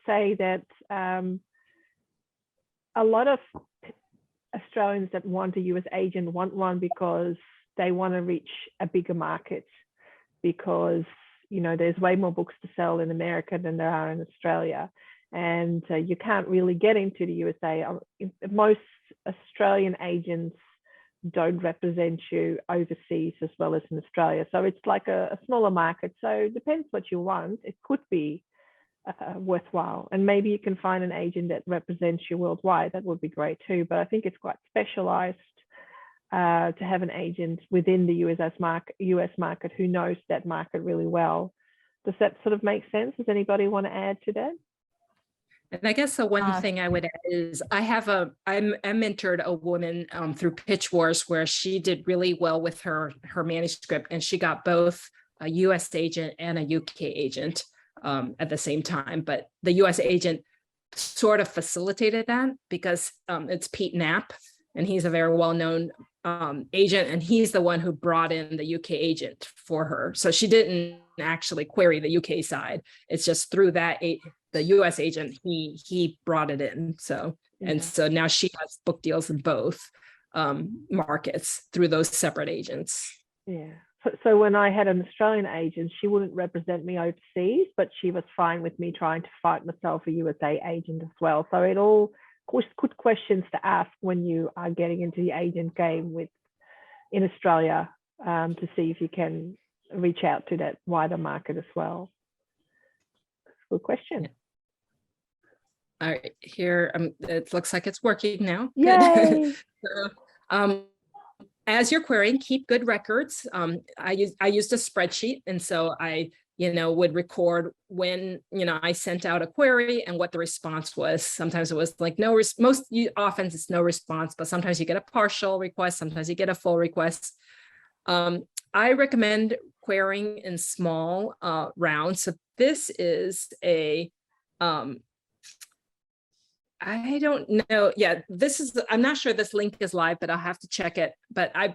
say that a lot of Australians that want a US agent want one because they want to reach a bigger market, because there's way more books to sell in America than there are in Australia, and you can't really get into the USA. Most Australian agents don't represent you overseas as well as in Australia, so it's like a smaller market. So it depends what you want. It could be worthwhile, and maybe you can find an agent that represents you worldwide. That would be great too, but I think it's quite specialized to have an agent within the US market who knows that market really well. Does that sort of make sense? Does anybody want to add to that? And I guess the one thing I would add is I mentored a woman through Pitch Wars where she did really well with her manuscript, and she got both a US agent and a UK agent at the same time. But the US agent sort of facilitated that because it's Pete Knapp, and he's a very well-known agent, and he's the one who brought in the UK agent for her. So she didn't actually query the UK side. It's just through that the US agent, he brought it in. So, and so now she has book deals in both markets through those separate agents. Yeah. So when I had an Australian agent, she wouldn't represent me overseas, but she was fine with me trying to fight myself a USA agent as well. So it all good questions to ask when you are getting into the agent game in Australia to see if you can reach out to that wider market as well. Good question. Yeah. All right, here it looks like it's working now. Yay! So, as you're querying, keep good records. I used a spreadsheet, and so I would record when I sent out a query and what the response was. Sometimes it was like often it's no response, but sometimes you get a partial request, sometimes you get a full request. I recommend querying in small rounds. So this is a I don't know. Yeah, I'm not sure this link is live, but I'll have to check it. But I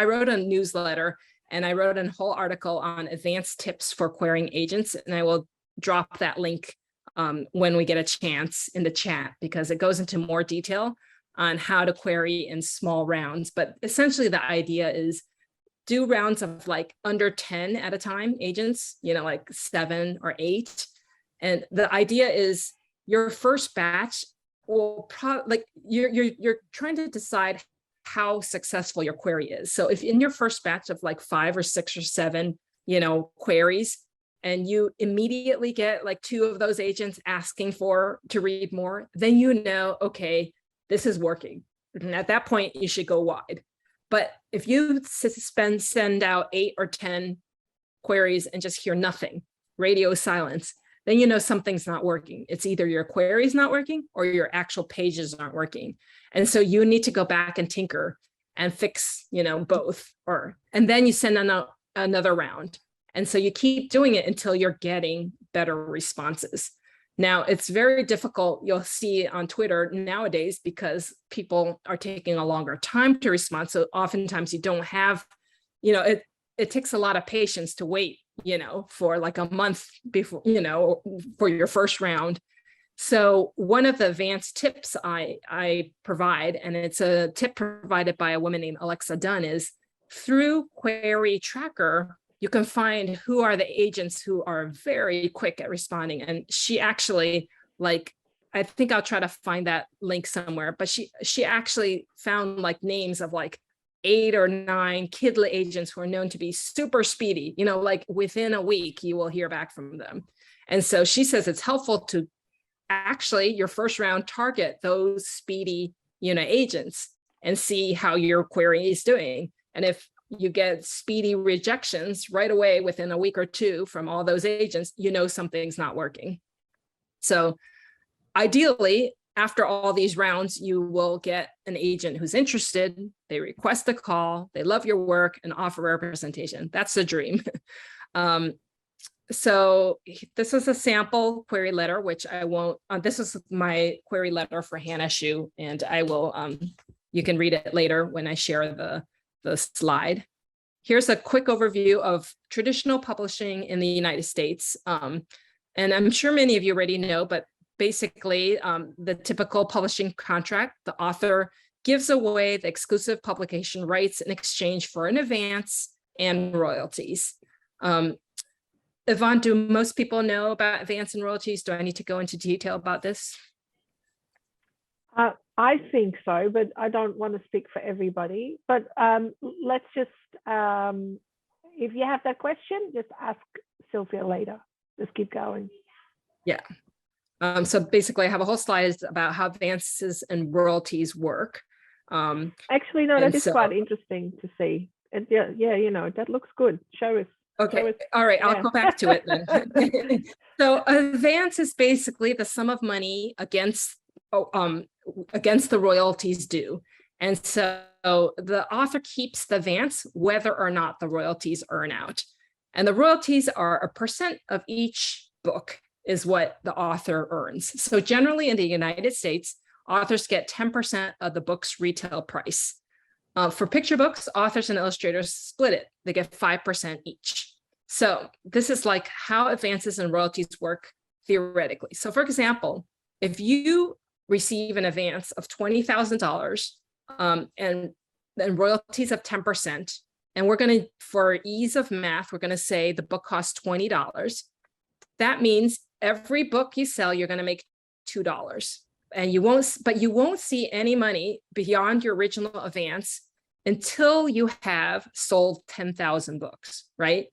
wrote a newsletter and I wrote a whole article on advanced tips for querying agents. And I will drop that link when we get a chance in the chat, because it goes into more detail on how to query in small rounds. But essentially the idea is do rounds of like under 10 at a time, agents, like 7 or 8. And the idea is your first batch will you're trying to decide how successful your query is. So if in your first batch of like 5 or 6 or 7, queries, and you immediately get like 2 of those agents asking to read more, then okay, this is working. And at that point, you should go wide. But if you send out 8 or 10 queries and just hear nothing, radio silence, then something's not working. It's either your query is not working or your actual pages aren't working. And so you need to go back and tinker and fix, both, and then you send another round. And so you keep doing it until you're getting better responses. Now, it's very difficult, you'll see on Twitter nowadays, because people are taking a longer time to respond. So oftentimes you don't have, it takes a lot of patience to wait, for like a month before, for your first round. So one of the advanced tips I provide, and it's a tip provided by a woman named Alexa Dunn, is through Query Tracker, you can find who are the agents who are very quick at responding. And she actually, I think I'll try to find that link somewhere, but she actually found like names of like 8 or 9 Kidla agents who are known to be super speedy, like within a week, you will hear back from them. And so she says it's helpful to actually your first round target those speedy, agents and see how your query is doing. And if you get speedy rejections right away within a week or 2 from all those agents, something's not working. So ideally, after all these rounds, you will get an agent who's interested, they request a call, they love your work, and offer representation. That's the dream. So this is a sample query letter, which I won't, this is my query letter for Hannah Shu, and I will, you can read it later when I share the slide. Here's a quick overview of traditional publishing in the United States. And I'm sure many of you already know, but basically the typical publishing contract, the author gives away the exclusive publication rights in exchange for an advance and royalties. Yvonne, do most people know about advance and royalties? Do I need to go into detail about this? I think so, but I don't want to speak for everybody. But let's just, if you have that question, just ask Sylvia later. Just keep going. Yeah. So basically I have a whole slide about how advances and royalties work. Actually, no, that is quite interesting to see. And yeah, that looks good. Show us. Okay. it's- All right. I'll yeah. go back to it then. So advance is basically the sum of money against the royalties due. And so the author keeps the advance whether or not the royalties earn out. And the royalties are a percent of each book is what the author earns. So generally in the United States, authors get 10% of the book's retail price. For picture books, authors and illustrators split it. They get 5% each. So this is like how advances and royalties work theoretically. So for example, if you receive an advance of $20,000 and then royalties of 10%, and we're going to, for ease of math, we're going to say the book costs $20. That means every book you sell, you're going to make $2. And you won't see any money beyond your original advance until you have sold 10,000 books, right?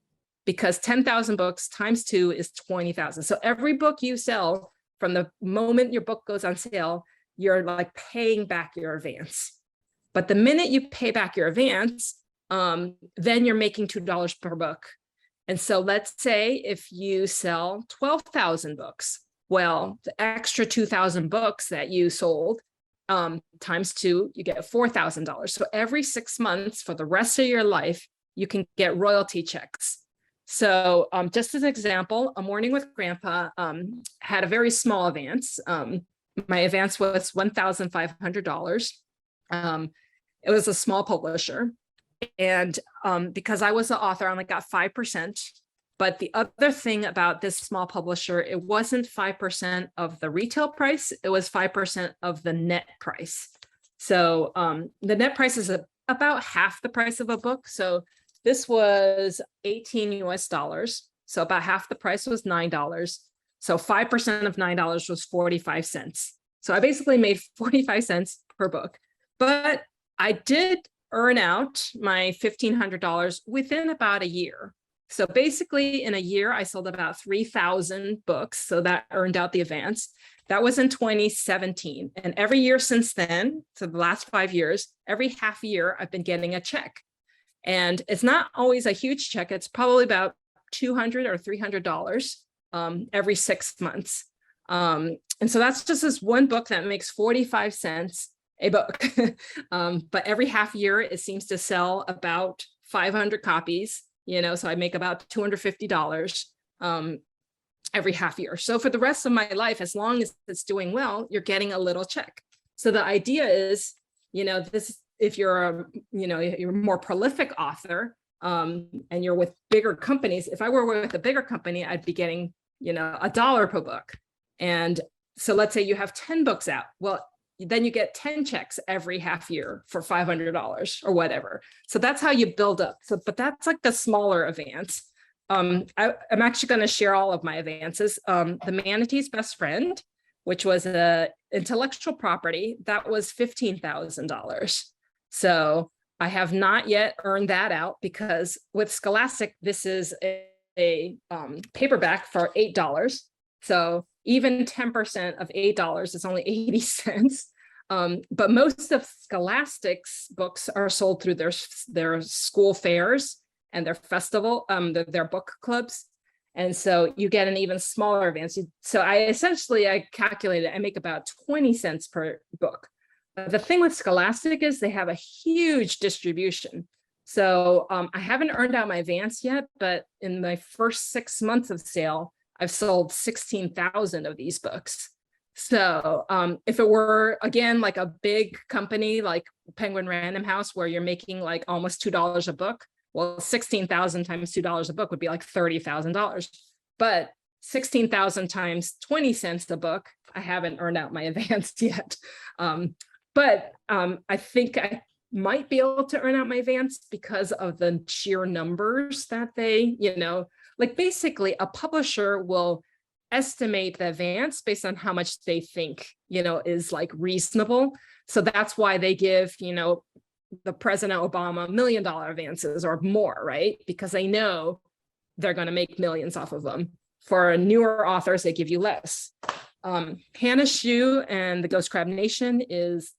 Because 10,000 books times 2 is 20,000. So every book you sell from the moment your book goes on sale, you're like paying back your advance. But the minute you pay back your advance, then you're making $2 per book. And so let's say if you sell 12,000 books, well, the extra 2,000 books that you sold times 2, you get $4,000. So every 6 months for the rest of your life, you can get royalty checks. So just as an example, A Morning with Grandpa had a very small advance. My advance was $1,500. It was a small publisher. And because I was the author, I only got 5%. But the other thing about this small publisher, it wasn't 5% of the retail price, it was 5% of the net price. So the net price is about half the price of a book. So this was $18 US. So about half the price was $9. So 5% of $9 was 45 cents. So I basically made 45 cents per book. But I did earn out my $1,500 within about a year. So basically in a year, I sold about 3,000 books. So that earned out the advance. That was in 2017. And every year since then, so the last 5 years, every half year, I've been getting a check. And it's not always a huge check. It's probably about $200 or $300 every 6 months. And so that's just this one book that makes 45 cents a book. But every half year, it seems to sell about 500 copies. So I make about $250 every half year. So for the rest of my life, as long as it's doing well, you're getting a little check. So the idea is, if you're you're a more prolific author and you're with bigger companies, if I were with a bigger company, I'd be getting, $1 per book. And so let's say you have 10 books out. Well, then you get 10 checks every half year for $500 or whatever. So that's how you build up. So, but that's like the smaller advance. I'm actually going to share all of my advances. The Manatee's Best Friend, which was a intellectual property, that was $15,000. So I have not yet earned that out because with Scholastic, this is a paperback for $8. So even 10% of $8 is only 80 cents. But most of Scholastic's books are sold through their school fairs and their festival, their book clubs. And so you get an even smaller advance. So I calculated, I make about 20 cents per book. The thing with Scholastic is they have a huge distribution. So I haven't earned out my advance yet, but in my first 6 months of sale, I've sold 16,000 of these books. So if it were, again, like a big company like Penguin Random House, where you're making like almost $2 a book, well, 16,000 times $2 a book would be like $30,000. But 16,000 times 20 cents a book, I haven't earned out my advance yet. But I think I might be able to earn out my advance because of the sheer numbers that they, like basically a publisher will estimate the advance based on how much they think, is like reasonable. So that's why they give, the President Obama $1 million advances or more, right? Because they know they're going to make millions off of them. For newer authors, they give you less. Hannah Shue and the Ghost Crab Nation is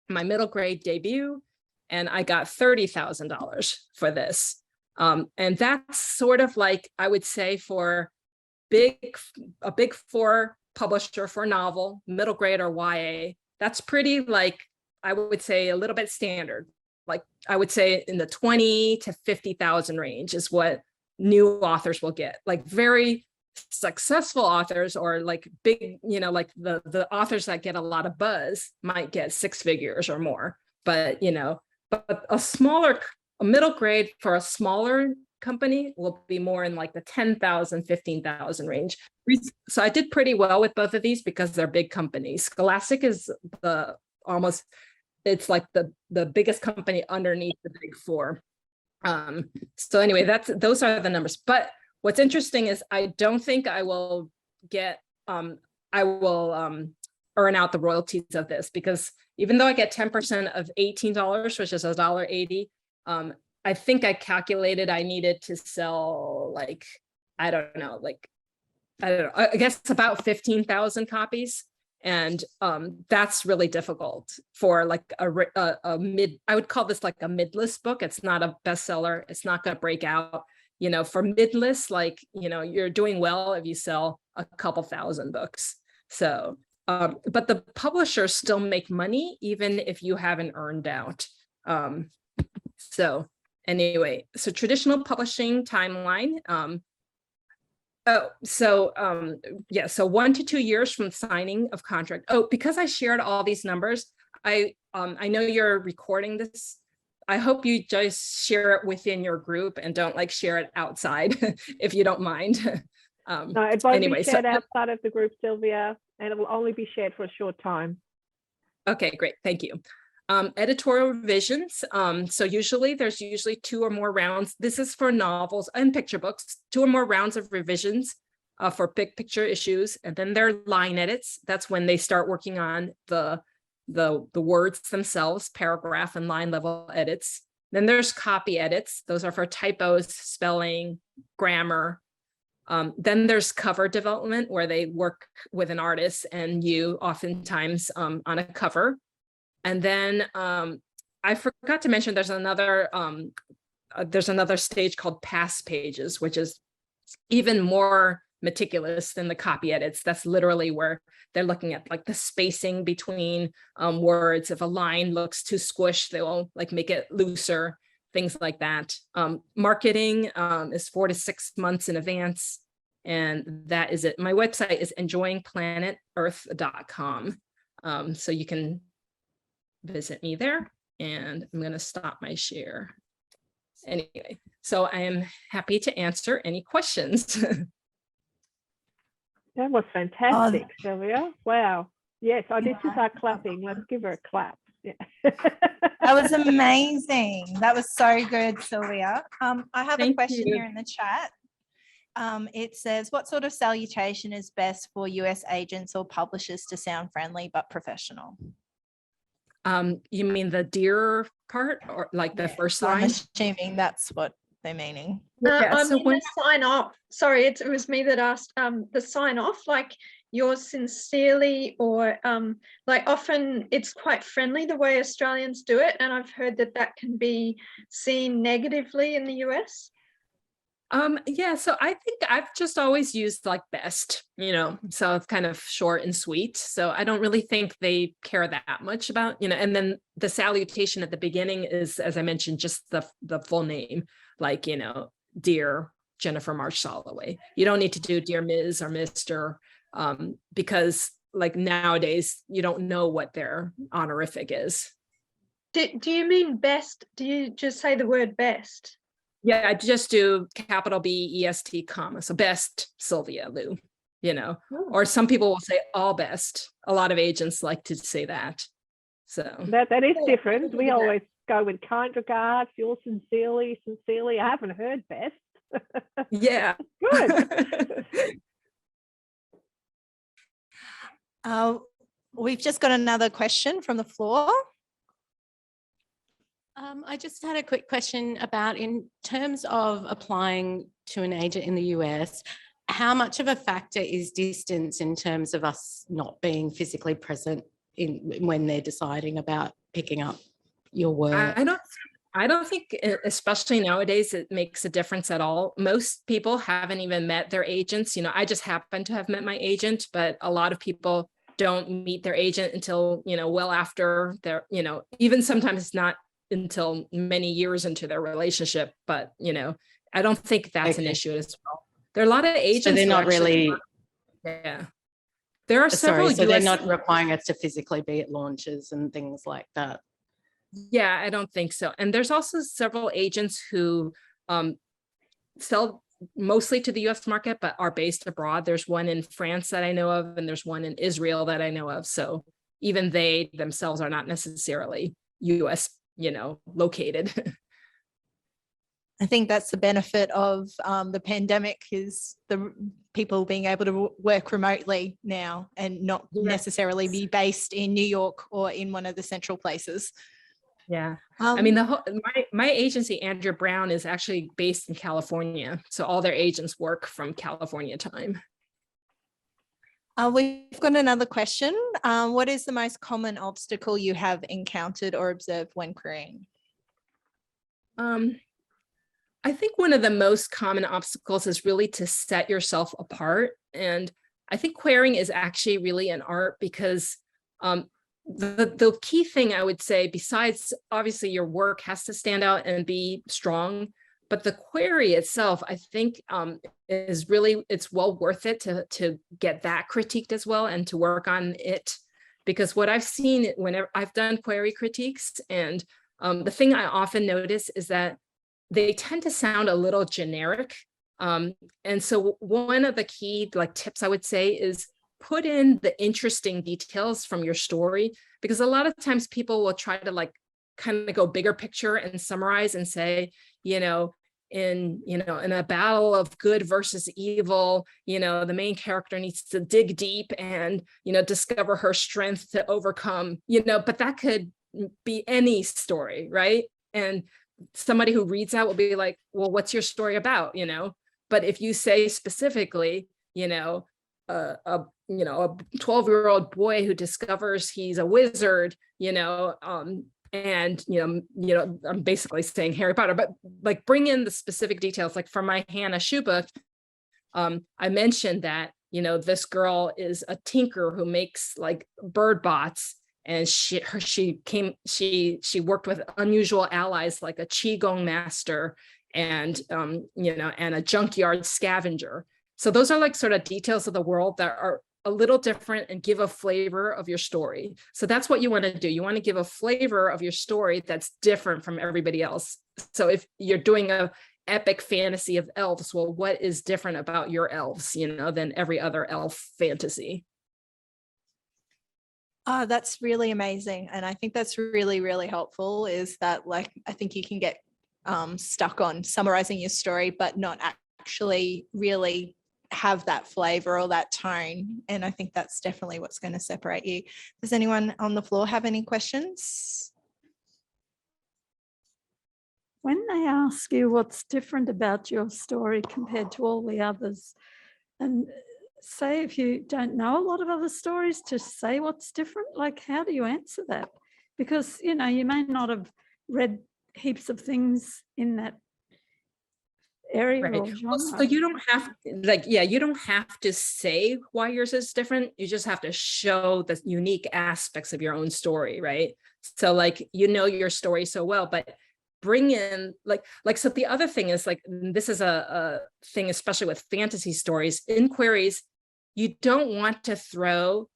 my middle grade debut, and I got $30,000 for this. And that's sort of like, I would say, for a big four publisher for a novel, middle grade or YA, that's pretty, like, I would say a little bit standard. Like, I would say in the 20 to 50,000 range is what new authors will get. Like very successful authors, or like big, you know, like the authors that get a lot of buzz might get 6 figures or more. But, you know, but a middle grade for a smaller company will be more in like the 10,000, 15,000 range. So I did pretty well with both of these because they're big companies. Scholastic is it's like the biggest company underneath the big four. So anyway, those are the numbers. But what's interesting is I don't think I will earn out the royalties of this, because even though I get 10% of $18, which is $1.80, I think I calculated I needed to sell like, I guess about 15,000 copies. And that's really difficult for like a mid, I would call this like a mid-list book. It's not a bestseller. It's not going to break out, you know, for mid-list, like, you know, you're doing well if you sell a couple thousand books. So, but the publishers still make money, even if you haven't earned out. So anyway, so traditional publishing timeline, so 1 to 2 years from signing of contract. Oh, because I shared all these numbers, I know you're recording this. I hope you just share it within your group and don't like share it outside, if you don't mind. No, it won't be shared outside of the group, Sylvia, and it will only be shared for a short time. Okay, great, thank you. Editorial revisions. So there's usually 2 or more rounds. This is for novels and picture books, 2 or more rounds of revisions for big picture issues. And then there are line edits. That's when they start working on the words themselves, paragraph and line level edits. Then there's copy edits. Those are for typos, spelling, grammar. Then there's cover development, where they work with an artist and you oftentimes on a cover. And then I forgot to mention there's another stage called pass pages, which is even more meticulous than the copy edits. That's literally where they're looking at like the spacing between words. If a line looks too squished, they will like make it looser, things like that. Marketing is 4 to 6 months in advance. And that is it. My website is enjoyingplanetearth.com. So you can visit me there, and I'm going to stop my share. Anyway, so I am happy to answer any questions. That was fantastic, Sylvia. Wow. Yes, I need to start clapping. Let's give her a clap. Yeah. That was amazing. That was so good, Sylvia. I have a question here in the chat. It says, what sort of salutation is best for US agents or publishers to sound friendly but professional? You mean the dear part, or like the first line? I'm assuming that's what they're meaning. The sign off. Sorry, it was me that asked the sign off, like yours sincerely, or like often it's quite friendly the way Australians do it, and I've heard that can be seen negatively in the US. Yeah, so I think I've just always used like best, you know, so it's kind of short and sweet. So I don't really think they care that much about, you know, and then the salutation at the beginning is, as I mentioned, just the full name, like, you know, dear Jennifer March Soloway. You don't need to do dear Ms. or Mr. Because like nowadays, you don't know what their honorific is. Do you mean best? Do you just say the word best? Yeah, I just do capital BEST comma. So best Sylvia Liu, you know, or some people will say all best. A lot of agents like to say that. So that is different. We always go with kind regards, yours sincerely. I haven't heard best. Yeah. Good. We've just got another question from the floor. I just had a quick question about, in terms of applying to an agent in the US, how much of a factor is distance in terms of us not being physically present when they're deciding about picking up your work? I don't think, especially nowadays, it makes a difference at all. Most people haven't even met their agents. I just happen to have met my agent, but a lot of people don't meet their agent until, well after their, even sometimes it's not until many years into their relationship. But, I don't think that's an issue as well. There are a lot of agents. So they're not really. Yeah. There are several. So they're not requiring us to physically be at launches and things like that. Yeah, I don't think so. And there's also several agents who sell mostly to the US market, but are based abroad. There's one in France that I know of, and there's one in Israel that I know of. So even they themselves are not necessarily US, located. I think that's the benefit of the pandemic, is the people being able to work remotely now and not necessarily be based in New York or in one of the central places. Yeah. I mean, my agency, Andrew Brown, is actually based in California. So all their agents work from California time. We've got another question. What is the most common obstacle you have encountered or observed when querying? I think one of the most common obstacles is really to set yourself apart. And I think querying is actually really an art, because the key thing I would say, besides obviously your work has to stand out and be strong, but the query itself, I think is really, it's well worth it to get that critiqued as well and to work on it. Because what I've seen whenever I've done query critiques, and the thing I often notice is that they tend to sound a little generic. And so one of the key tips I would say is put in the interesting details from your story, because a lot of times people will try to kind of go bigger picture and summarize and say, in a battle of good versus evil, the main character needs to dig deep and, discover her strength to overcome, but that could be any story, right? And somebody who reads that will be like, well, what's your story about? But if you say specifically, a 12-year-old boy who discovers he's a wizard, and I'm basically saying Harry Potter, but bring in the specific details. Like for my Hannah Shue book, I mentioned that this girl is a tinker who makes bird bots, and she worked with unusual allies like a qigong master and and a junkyard scavenger. So those are sort of details of the world that are a little different and give a flavor of your story. So that's what you want to do. You want to give a flavor of your story that's different from everybody else. So if you're doing a epic fantasy of elves, well, what is different about your elves, than every other elf fantasy? Oh, that's really amazing. And I think that's really, really helpful, is that I think you can get stuck on summarizing your story, but not actually really have that flavor or that tone. And I think that's definitely what's going to separate you. Does anyone on the floor have any questions? When they ask you what's different about your story compared to all the others, and say if you don't know a lot of other stories, to say what's different, how do you answer that? Because, you may not have read heaps of things in that area or genre. Well, so you don't have you don't have to say why yours is different. You just have to show the unique aspects of your own story, right? So your story so well, but bring in so the other thing is this is a thing, especially with fantasy stories, in queries, you don't want to throw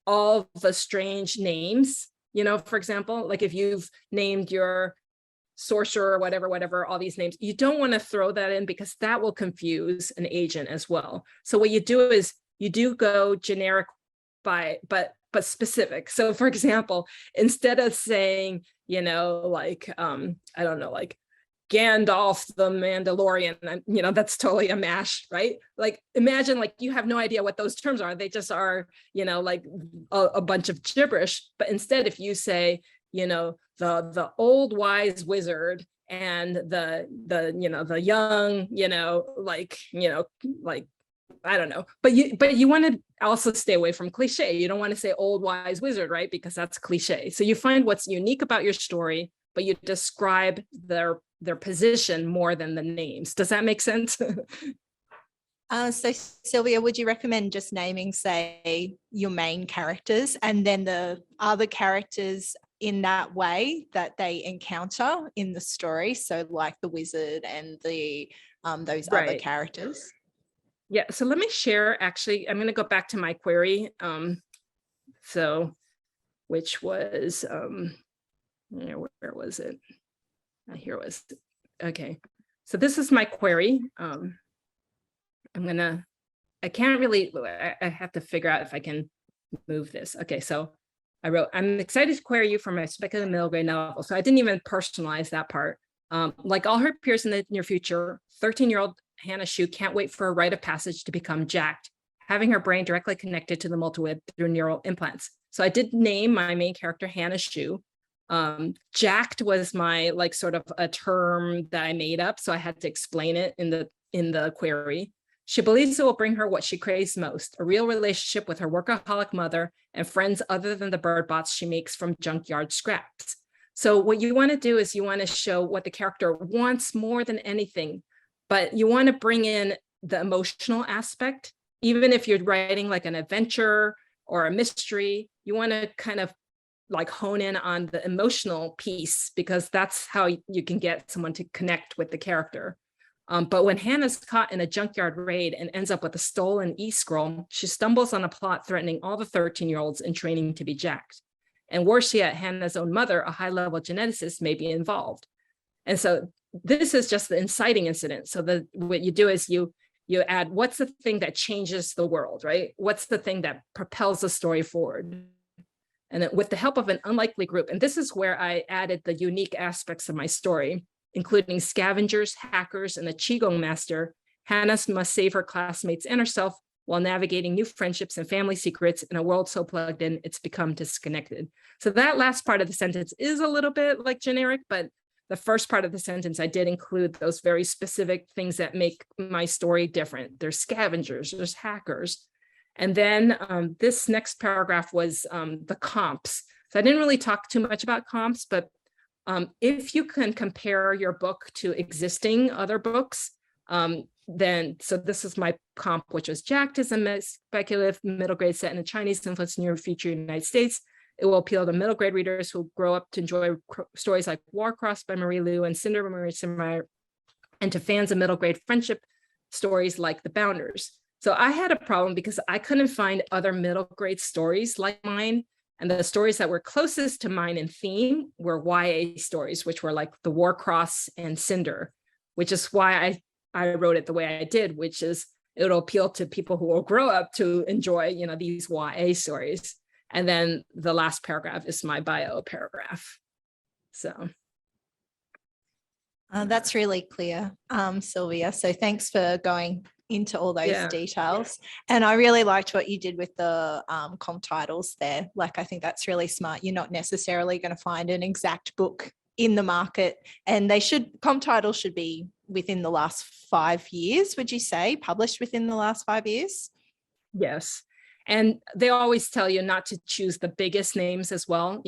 all the strange names, for example, if you've named your sorcerer or whatever, all these names, you don't want to throw that in, because that will confuse an agent as well. So what you do is you do go generic but specific. So for example, instead of saying, I don't know, Gandalf the Mandalorian, that's totally a mash, right? Imagine you have no idea what those terms are. They just are, a bunch of gibberish. But instead, if you say, the old wise wizard and the young, I don't know, but you want to also stay away from cliche. You don't want to say old wise wizard, right? Because that's cliche. So you find what's unique about your story, but but you describe their position more than the names. Does that make sense? So Sylvia, would you recommend just naming, say, your main characters and then the other characters in that way that they encounter in the story? So like the wizard and the those other Right. characters. Yeah, so let me share, actually, I'm going to go back to my query. So, which was, where was it? Here it was. Okay, so this is my query. I can't really, I have to figure out if I can move this. Okay, so I wrote, I'm excited to query you for my speculative middle grade novel. So I didn't even personalize that part. Like all her peers in the near future, 13-year-old Hannah Shue can't wait for a rite of passage to become jacked, having her brain directly connected to the multiweb through neural implants. So I did name my main character Hannah Shue. Jacked was my like sort of a term that I made up, so I had to explain it in the query. She believes it will bring her what she craves most, a real relationship with her workaholic mother and friends other than the bird bots she makes from junkyard scraps. So what you want to do is you want to show what the character wants more than anything, but you want to bring in the emotional aspect. Even if you're writing like an adventure or a mystery, you want to kind of like hone in on the emotional piece, because that's how you can get someone to connect with the character. But when Hannah's caught in a junkyard raid and ends up with a stolen e-scroll, she stumbles on a plot threatening all the 13-year-olds in training to be jacked. And worse yet, Hannah's own mother, a high-level geneticist, may be involved. And so this is just the inciting incident. So what you do is you add, what's the thing that changes the world, right? What's the thing that propels the story forward? And then with the help of an unlikely group, and this is where I added the unique aspects of my story, including scavengers, hackers, and a Qigong master, Hannah must save her classmates and herself while navigating new friendships and family secrets in a world so plugged in, it's become disconnected. So that last part of the sentence is a little bit like generic, but the first part of the sentence, I did include those very specific things that make my story different. There's scavengers, there's hackers. And then this next paragraph was the comps. So I didn't really talk too much about comps, but if you can compare your book to existing other books, then, so this is my comp, which was Jacked as a speculative middle grade set in a Chinese influenced near future United States. It will appeal to middle grade readers who grow up to enjoy stories like Warcross by Marie Liu and Cinder by Marie Simmeyer, and to fans of middle grade friendship stories like The Bounders. So I had a problem because I couldn't find other middle grade stories like mine. And the stories that were closest to mine in theme were YA stories, which were like the Warcross and Cinder, which is why I wrote it the way I did, which is it'll appeal to people who will grow up to enjoy, these YA stories. And then the last paragraph is my bio paragraph. So. That's really clear, Sylvia. So thanks for going into all those details. And I really liked what you did with the comp titles there. Like, I think that's really smart. You're not necessarily going to find an exact book in the market, and comp titles should be within the last 5 years, would you say, published within the last 5 years? Yes. And they always tell you not to choose the biggest names as well.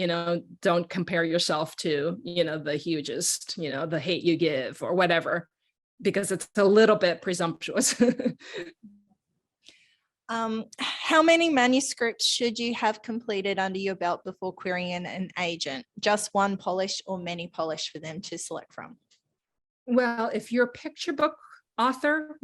Don't compare yourself to, the hugest, the Hate You Give or whatever, because it's a little bit presumptuous. How many manuscripts should you have completed under your belt before querying an agent? Just one polished or many polished for them to select from? Well, if you're a picture book author,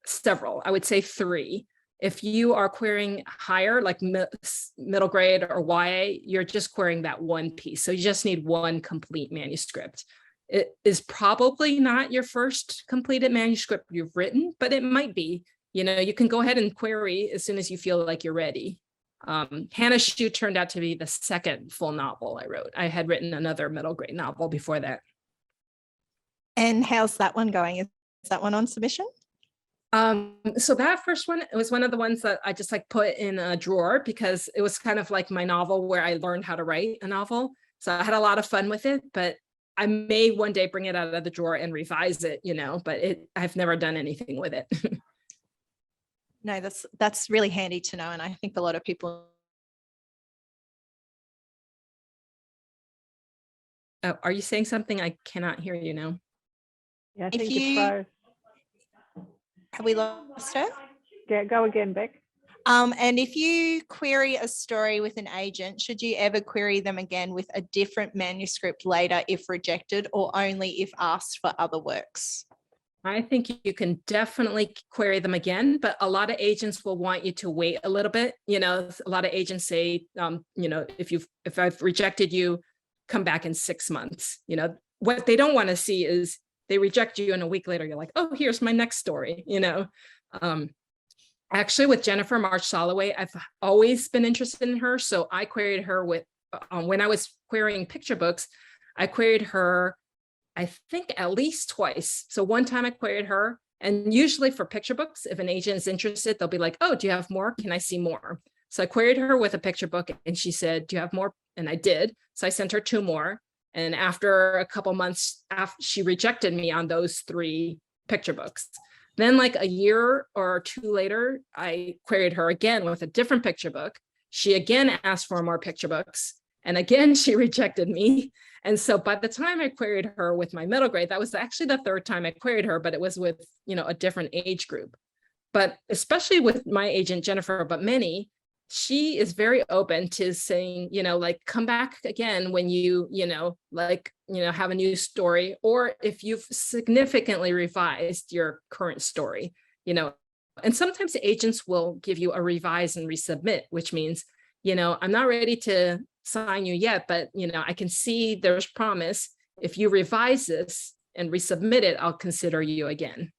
several, I would say 3. If you are querying higher, like middle grade or YA, you're just querying that one piece. So you just need one complete manuscript. It is probably not your first completed manuscript you've written, but it might be. You can go ahead and query as soon as you feel like you're ready. Hannah Shue turned out to be the second full novel I wrote. I had written another middle grade novel before that. And how's that one going? Is that one on submission? So that first one, it was one of the ones that I just put in a drawer because it was kind of like my novel where I learned how to write a novel. So I had a lot of fun with it, but I may one day bring it out of the drawer and revise it, but I've never done anything with it. No, that's really handy to know. And I think a lot of people Are you saying something? I cannot hear you now. Yeah, I If think you- it's froze. Have we lost her? Go again, Beck. And if you query a story with an agent, should you ever query them again with a different manuscript later if rejected, or only if asked for other works? I think you can definitely query them again, but a lot of agents will want you to wait a little bit. You know, a lot of agents say, you know, if I've rejected you, come back in 6 months. You know, what they don't want to see is they reject you and a week later, you're like, oh, here's my next story, you know. Actually, with Jennifer March Soloway, I've always been interested in her. So I queried her with, when I was querying picture books, I queried her, I think at least twice. So one time I queried her, and usually for picture books, if an agent is interested, they'll be like, oh, do you have more? Can I see more? So I queried her with a picture book and she said, do you have more? And I did. So I sent her 2 more. And after a couple months, after she rejected me on those 3 picture books. Then like a year or 2 later, I queried her again with a different picture book. She again asked for more picture books. And again, she rejected me. And so by the time I queried her with my middle grade, that was actually the 3rd time I queried her, but it was with, you know, a different age group. But especially with my agent, Jennifer, but many, she is very open to saying, you know, like, come back again when you know, like, you know, have a new story, or if you've significantly revised your current story, you know. And sometimes agents will give you a revise and resubmit, which means, you know, I'm not ready to sign you yet, but, you know, I can see there's promise. If you revise this and resubmit it, I'll consider you again.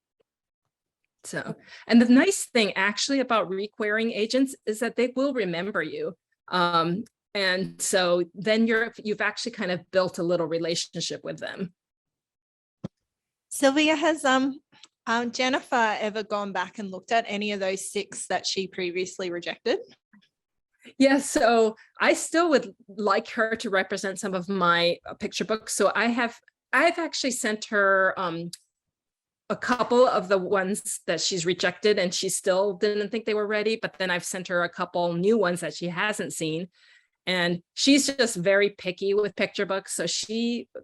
So, and the nice thing actually about requerying agents is that they will remember you. And so then you've actually kind of built a little relationship with them. Sylvia, has Jennifer ever gone back and looked at any of those 6 that she previously rejected? Yeah, so I still would like her to represent some of my picture books. So I've actually sent her a couple of the ones that she's rejected and she still didn't think they were ready, but then I've sent her a couple new ones that she hasn't seen. And she's just very picky with picture books. So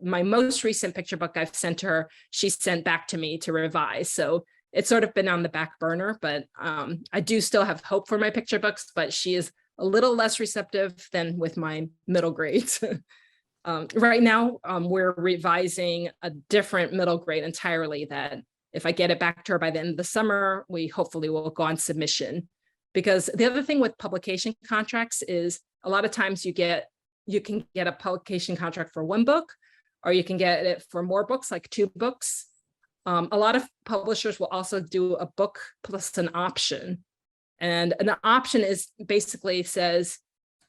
my most recent picture book I've sent her, she sent back to me to revise. So it's sort of been on the back burner, but I do still have hope for my picture books, but she is a little less receptive than with my middle grades. Right now, we're revising a different middle grade entirely that if I get it back to her by the end of the summer, we hopefully will go on submission. Because the other thing with publication contracts is a lot of times you can get a publication contract for 1 book, or you can get it for more books, like 2 books. A lot of publishers will also do a book plus an option. And an option is basically says,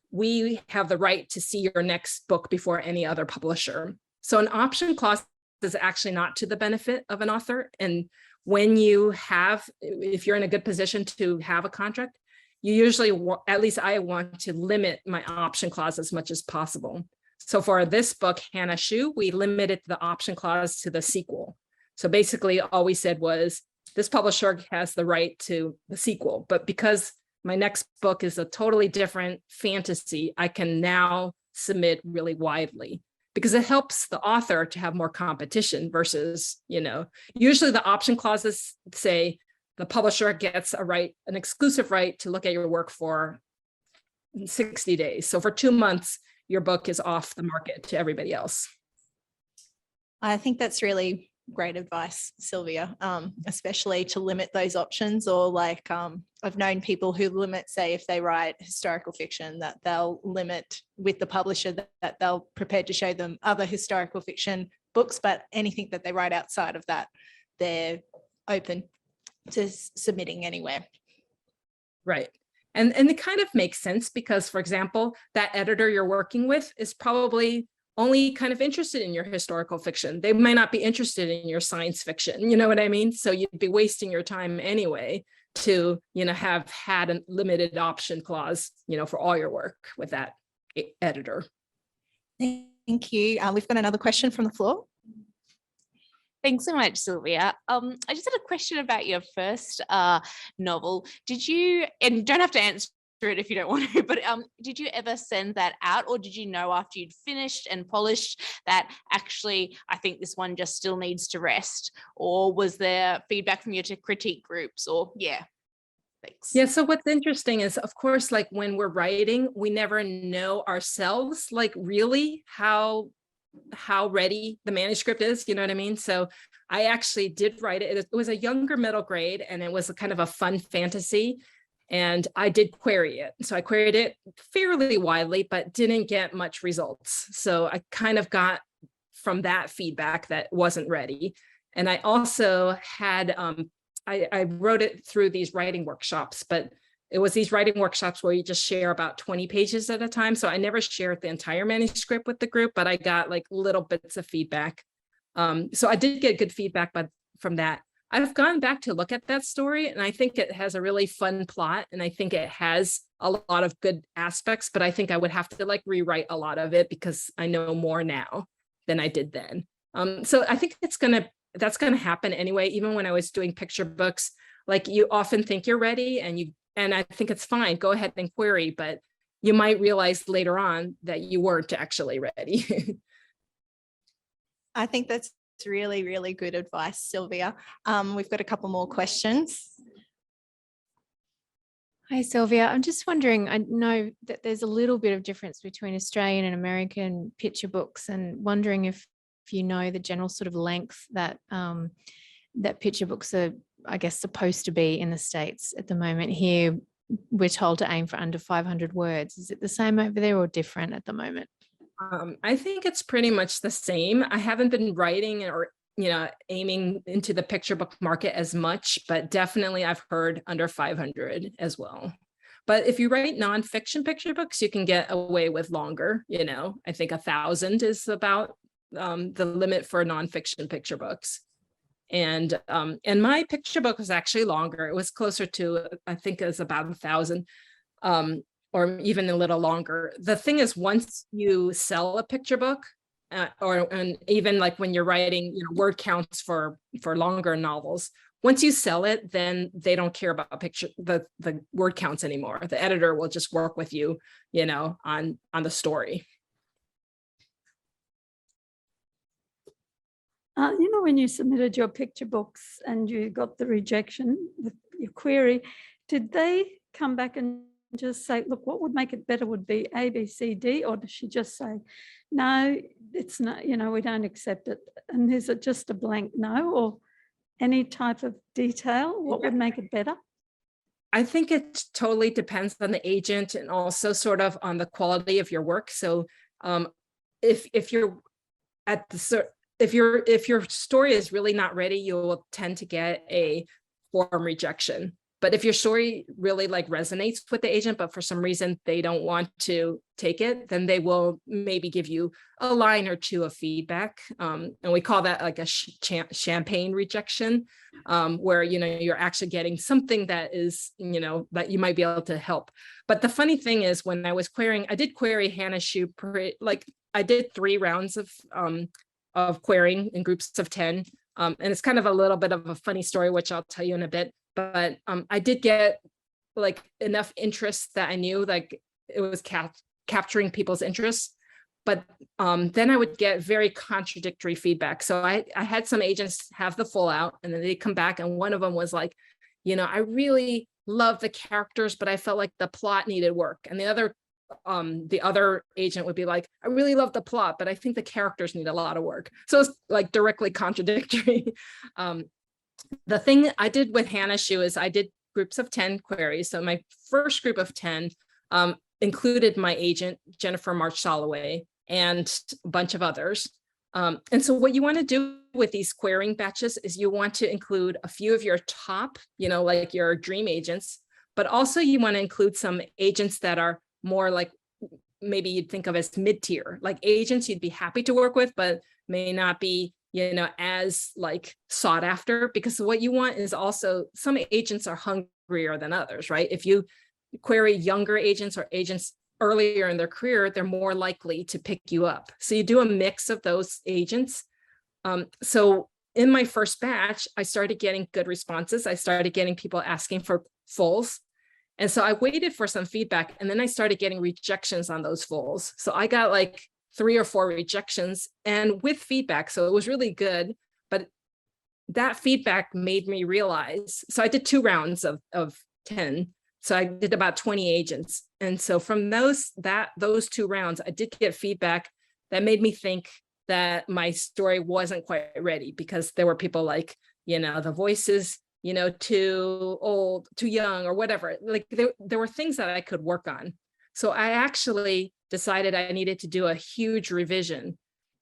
we have the right to see your next book before any other publisher. So an option clause is actually not to the benefit of an author. And when if you're in a good position to have a contract, you usually, at least I want to limit my option clause as much as possible. So for this book, Hannah Shu, we limited the option clause to the sequel. So basically all we said was, this publisher has the right to the sequel, but because my next book is a totally different fantasy, I can now submit really widely, because it helps the author to have more competition versus, you know, usually the option clauses say the publisher gets an exclusive right to look at your work for 60 days. So for 2 months, your book is off the market to everybody else. I think that's really great advice, Sylvia, especially to limit those options, or like I've known people who limit, say if they write historical fiction, that they'll limit with the publisher that they'll prepared to show them other historical fiction books, but anything that they write outside of that, they're open to submitting anywhere. Right. And it kind of makes sense because, for example, that editor you're working with is probably only kind of interested in your historical fiction. They might not be interested in your science fiction, you know what I mean? So you'd be wasting your time anyway to, you know, have had a limited option clause, you know, for all your work with that editor. Thank you. We've got another question from the floor. Thanks so much, Sylvia. I just had a question about your first novel. Did you, and you don't have to answer it if you don't want to, but did you ever send that out, or did you know after you'd finished and polished that actually, I think this one just still needs to rest? Or was there feedback from your critique groups? Or thanks. Yeah, so what's interesting is, of course, like when we're writing, we never know ourselves, like really how ready the manuscript is, you know what I mean? So I actually did write it. It was a younger middle grade, and it was a kind of a fun fantasy. And I did query it. So I queried it fairly widely, but didn't get much results. So I kind of got from that feedback that wasn't ready. And I also had, I wrote it through these writing workshops, but it was these writing workshops where you just share about 20 pages at a time. So I never shared the entire manuscript with the group, but I got like little bits of feedback. So I did get good feedback from that. I've gone back to look at that story, and I think it has a really fun plot, and I think it has a lot of good aspects, but I think I would have to like rewrite a lot of it because I know more now than I did then. So I think that's gonna happen anyway. Even when I was doing picture books, like you often think you're ready, and I think it's fine, go ahead and query, but you might realize later on that you weren't actually ready. I think that's really, really good advice, Sylvia. We've got a couple more questions. Hi, Sylvia. I'm just wondering, I know that there's a little bit of difference between Australian and American picture books, and wondering if you know the general sort of length that that picture books are, I guess, supposed to be in the States at the moment. Here, we're told to aim for under 500 words. Is it the same over there or different at the moment? I think it's pretty much the same. I haven't been writing or, aiming into the picture book market as much, but definitely I've heard under 500 as well. But if you write nonfiction picture books, you can get away with longer. I think 1,000 is about the limit for nonfiction picture books. And my picture book was actually longer. It was closer to, I think it was about 1,000. Or even a little longer. The thing is, once you sell a picture book, and even like when you're writing, word counts for longer novels, once you sell it, then they don't care about the word counts anymore. The editor will just work with you, on the story. When you submitted your picture books and you got the rejection with your query, did they come back and just say, look, what would make it better would be A, B, C, D, or does she just say, no, it's not, we don't accept it? And is it just a blank no, or any type of detail? What would make it better? I think it totally depends on the agent and also sort of on the quality of your work. So if you're at the if your story is really not ready, you will tend to get a form rejection. But if your story really like resonates with the agent, but for some reason they don't want to take it, then they will maybe give you a line or two of feedback. And we call that like a champagne rejection, where, you're actually getting something that is, that you might be able to help. But the funny thing is, when I was querying, I did query Hannah Shue, like I did 3 rounds of querying in groups of 10. And it's kind of a little bit of a funny story, which I'll tell you in a bit. But I did get like enough interest that I knew like it was capturing people's interests. But then I would get very contradictory feedback. So I had some agents have the full out, and then they come back, and one of them was like, I really love the characters, but I felt like the plot needed work. And the other agent would be like, I really love the plot, but I think the characters need a lot of work. So it's like directly contradictory. The thing I did with Hannah Shue is I did groups of 10 queries. So my first group of 10 included my agent, Jennifer March-Soloway, and a bunch of others. And so what you want to do with these querying batches is you want to include a few of your top, like your dream agents, but also you want to include some agents that are more like maybe you'd think of as mid-tier, like agents you'd be happy to work with, but may not be as like sought after, because what you want is also some agents are hungrier than others, right? If you query younger agents or agents earlier in their career, they're more likely to pick you up. So you do a mix of those agents. So in my first batch, I started getting good responses. I started getting people asking for fulls. And so I waited for some feedback, and then I started getting rejections on those fulls. So I got like 3 or 4 rejections and with feedback. So it was really good. But that feedback made me realize, so I did 2 rounds of 10. So I did about 20 agents. And so from those 2 rounds, I did get feedback that made me think that my story wasn't quite ready, because there were people like, the voices, too old, too young, or whatever. Like there were things that I could work on. So I actually decided I needed to do a huge revision.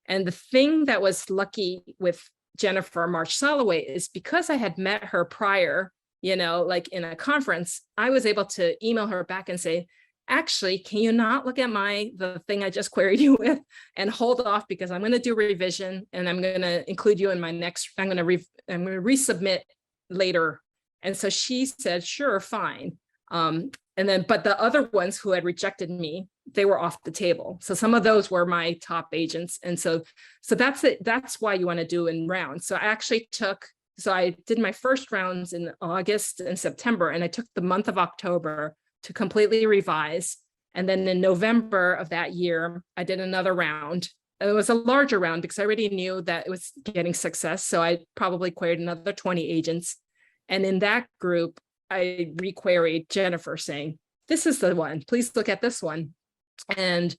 And the thing that was lucky with Jennifer March Soloway is because I had met her prior, like in a conference, I was able to email her back and say, actually, can you not look at the thing I just queried you with and hold off, because I'm going to do revision and I'm going to include you in my next, I'm going to resubmit later. And so she said, sure, fine. But the other ones who had rejected me, they were off the table. So some of those were my top agents. And so that's it. That's why you want to do in rounds. So I did my first rounds in August and September, and I took the month of October to completely revise. And then in November of that year, I did another round. It was a larger round because I already knew that it was getting success. So I probably queried another 20 agents. And in that group, I requeried Jennifer saying, this is the one, please look at this one. And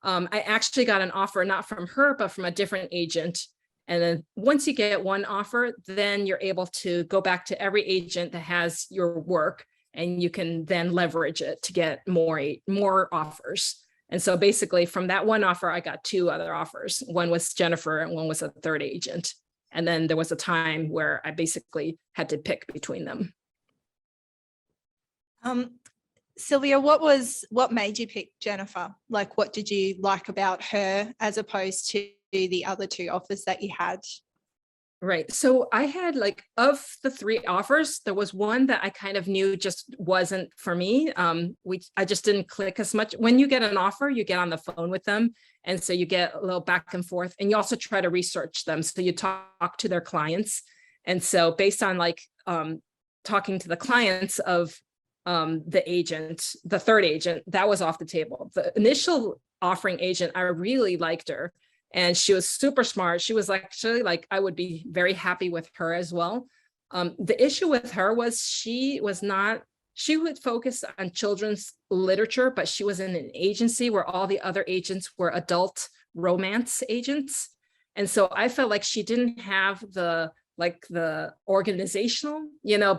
I actually got an offer, not from her, but from a different agent. And then once you get one offer, then you're able to go back to every agent that has your work, and you can then leverage it to get more offers. And so basically from that one offer, I got 2 other offers. One was Jennifer and one was a third agent. And then there was a time where I basically had to pick between them. Sylvia, what made you pick Jennifer? Like, what did you like about her as opposed to the other 2 offers that you had? Right. So I had, like, of the 3 offers, there was one that I kind of knew just wasn't for me. I just didn't click as much. When you get an offer, you get on the phone with them. And so you get a little back and forth, and you also try to research them. So you talk to their clients. And so based on talking to the clients of the third agent, that was off the table. The initial offering agent, I really liked her. And she was super smart. She was actually I would be very happy with her as well. The issue with her was she would focus on children's literature, but she was in an agency where all the other agents were adult romance agents. And so I felt like she didn't have the organizational,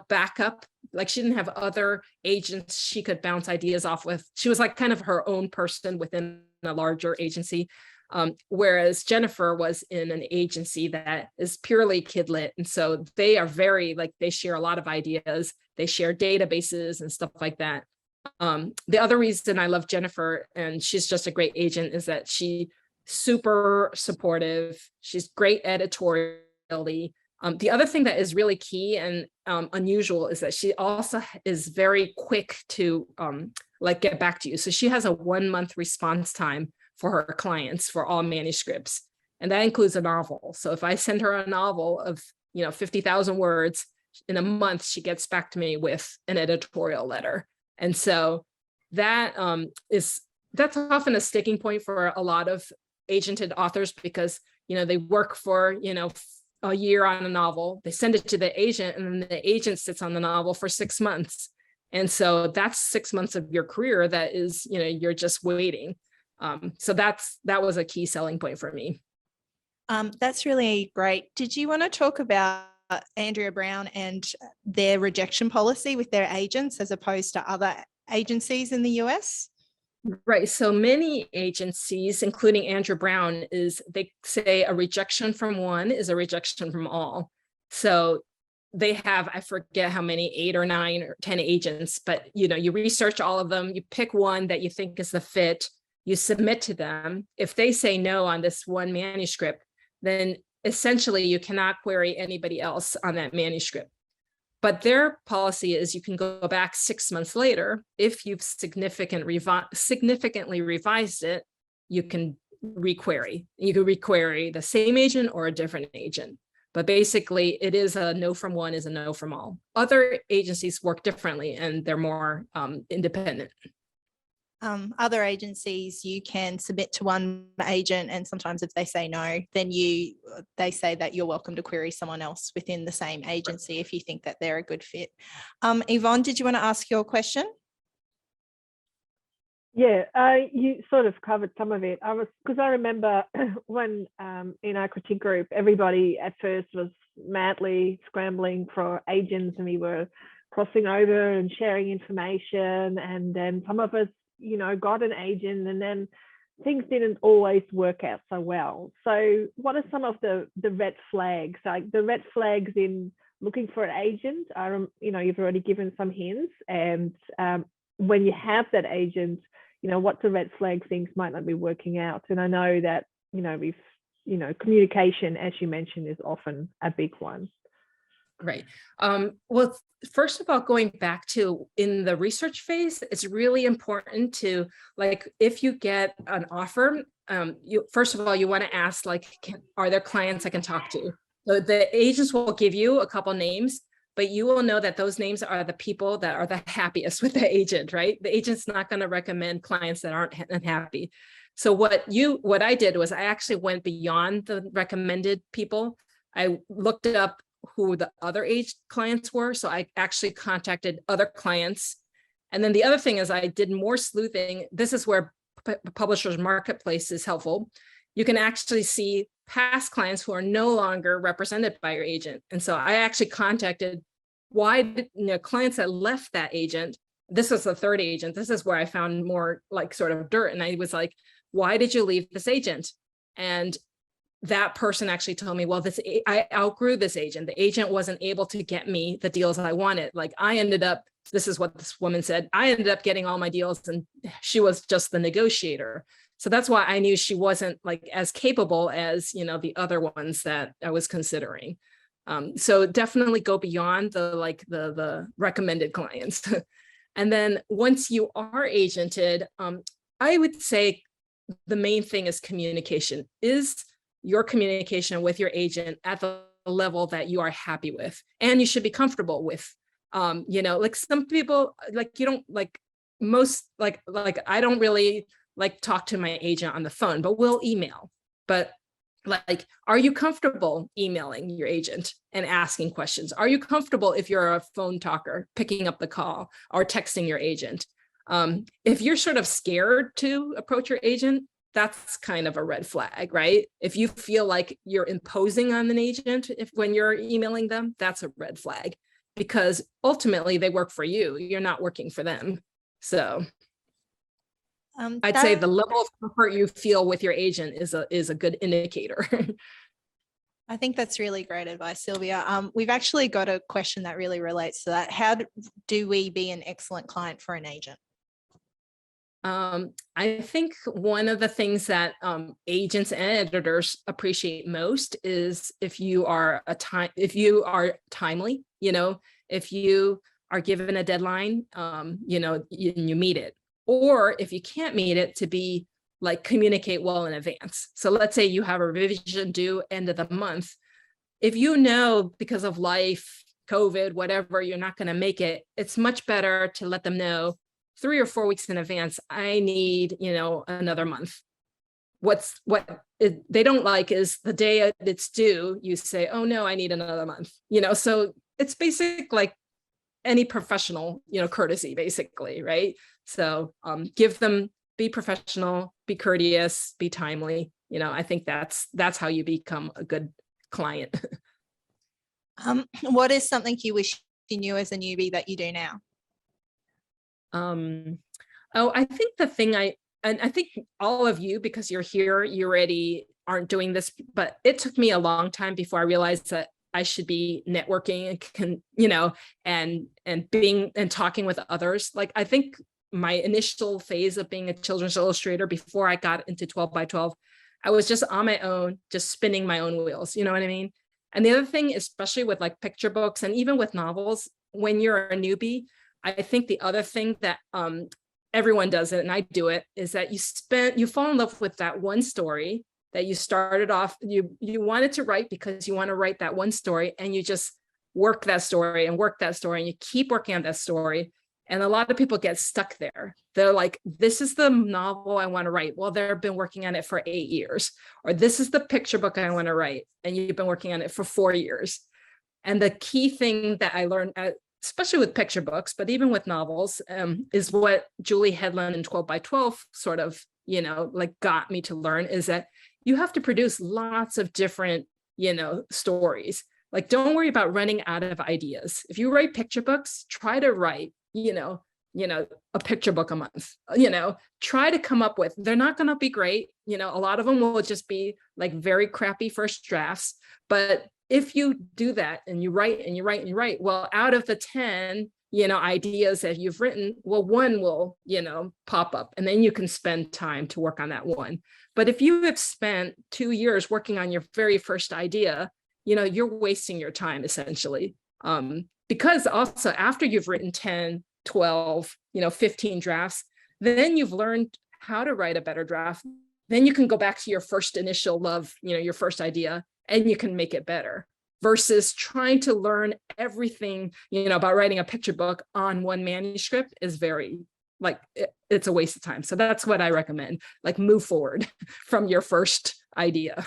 backup. Like she didn't have other agents she could bounce ideas off with. She was like kind of her own person within a larger agency. Whereas Jennifer was in an agency that is purely kidlit. And so they are very, they share a lot of ideas. They share databases and stuff like that. The other reason I love Jennifer, and she's just a great agent, is that she's super supportive. She's great editorially. The other thing that is really key and unusual is that she also is very quick to get back to you. So she has a 1-month response time for her clients for all manuscripts. And that includes a novel. So if I send her a novel of 50,000 words, in a month, she gets back to me with an editorial letter. And so that's often a sticking point for a lot of agented authors, because they work for a year on a novel, they send it to the agent, and then the agent sits on the novel for 6 months. And so that's 6 months of your career that is, you're just waiting. So that was a key selling point for me. That's really great. Did you want to talk about Andrea Brown and their rejection policy with their agents as opposed to other agencies in the US? Right. So many agencies, including Andrea Brown, they say a rejection from one is a rejection from all. So they have, I forget how many, 8 or 9 or 10 agents, but you research all of them, you pick one that you think is the fit, you submit to them. If they say no on this one manuscript, then essentially you cannot query anybody else on that manuscript. But their policy is you can go back 6 months later. If you've significantly revised it, you can requery. You can requery the same agent or a different agent. But basically, it is a no from one is a no from all. Other agencies work differently and they're more independent. Other agencies, you can submit to one agent, and sometimes if they say no, then they say that you're welcome to query someone else within the same agency if you think that they're a good fit. Yvonne, did you want to ask your question? Yeah, you sort of covered some of it. Because I remember when in our critique group, everybody at first was madly scrambling for agents, and we were crossing over and sharing information. And then some of us, got an agent, and then things didn't always work out so well. So what are some of the red flags? Like the red flags in looking for an agent are, you've already given some hints. And when you have that agent, what's the red flag things might not be working out. And I know that, communication, as you mentioned, is often a big one. Right. Well, first of all, going back to in the research phase, it's really important to, like, if you get an offer, first of all, you want to ask, like, are there clients I can talk to? So the agents will give you a couple names, but you will know that those names are the people that are the happiest with the agent, right? The agent's not going to recommend clients that aren't unhappy. So what I did was I actually went beyond the recommended people. I looked up who the other clients were. So I actually contacted other clients. And then the other thing is I did more sleuthing. This is where Publishers Marketplace is helpful. You can actually see past clients who are no longer represented by your agent. And so I actually contacted clients that left that agent. This was the third agent. This is where I found more like sort of dirt. And I was like, why did you leave this agent? And that person actually told me, well, I outgrew this agent. The agent wasn't able to get me the deals I wanted. Like this is what this woman said, I ended up getting all my deals and she was just the negotiator. So that's why I knew she wasn't like as capable as, the other ones that I was considering. So definitely go beyond the recommended clients. And then once you are agented, I would say the main thing is communication. Is your communication with your agent at the level that you are happy with, and you should be comfortable with. Like some people, like you don't like most, like I don't really like talk to my agent on the phone, but we'll email. But like, are you comfortable emailing your agent and asking questions? Are you comfortable if you're a phone talker, picking up the call or texting your agent? If you're sort of scared to approach your agent, that's kind of a red flag, right? If you feel like you're imposing on an agent when you're emailing them, that's a red flag, because ultimately they work for you. You're not working for them. So I'd say the level of comfort you feel with your agent is a good indicator. I think that's really great advice, Sylvia. We've actually got a question that really relates to that. How do we be an excellent client for an agent? I think one of the things that agents and editors appreciate most is if you are timely, if you are given a deadline, you meet it. Or if you can't meet it, to be like communicate well in advance. So let's say you have a revision due end of the month. If you know because of life, COVID, whatever, you're not going to make it, it's much better to let them know 3 or 4 weeks in advance, I need, another month. What they don't like is the day it's due, you say, oh no, I need another month, so it's basic, like any professional, courtesy, basically, right? So be professional, be courteous, be timely. I think that's how you become a good client. What is something you wish you knew as a newbie that you do now? I think the thing I think all of you, because you're here, you already aren't doing this, but it took me a long time before I realized that I should be networking and being and talking with others. Like, I think my initial phase of being a children's illustrator before I got into 12 by 12, I was just on my own, just spinning my own wheels. You know what I mean? And the other thing, especially with like picture books and even with novels, when you're a newbie, I think the other thing that everyone does it, and I do it, is that you fall in love with that one story that you started off, you wanted to write because you want to write that one story, and you just work that story and work that story, and you keep working on that story. And a lot of people get stuck there. They're like, this is the novel I want to write. Well, they've been working on it for 8 years. Or this is the picture book I want to write, and you've been working on it for 4 years. And the key thing that I learned, especially with picture books, but even with novels, is what Julie Headland in 12 by 12 sort of, like got me to learn, is that you have to produce lots of different, stories. Like, don't worry about running out of ideas. If you write picture books, try to write, a picture book a month, try to come up with, they're not going to be great. A lot of them will just be like very crappy first drafts. But if you do that and you write and you write and you write, well, out of the 10, ideas that you've written, well, one will, pop up, and then you can spend time to work on that one. But if you have spent 2 years working on your very first idea, you're wasting your time essentially. Because also after you've written 10, 12, 15 drafts, then you've learned how to write a better draft. Then you can go back to your first initial love, your first idea, and you can make it better, versus trying to learn everything, about writing a picture book on one manuscript is very, it's a waste of time. So that's what I recommend, move forward from your first idea.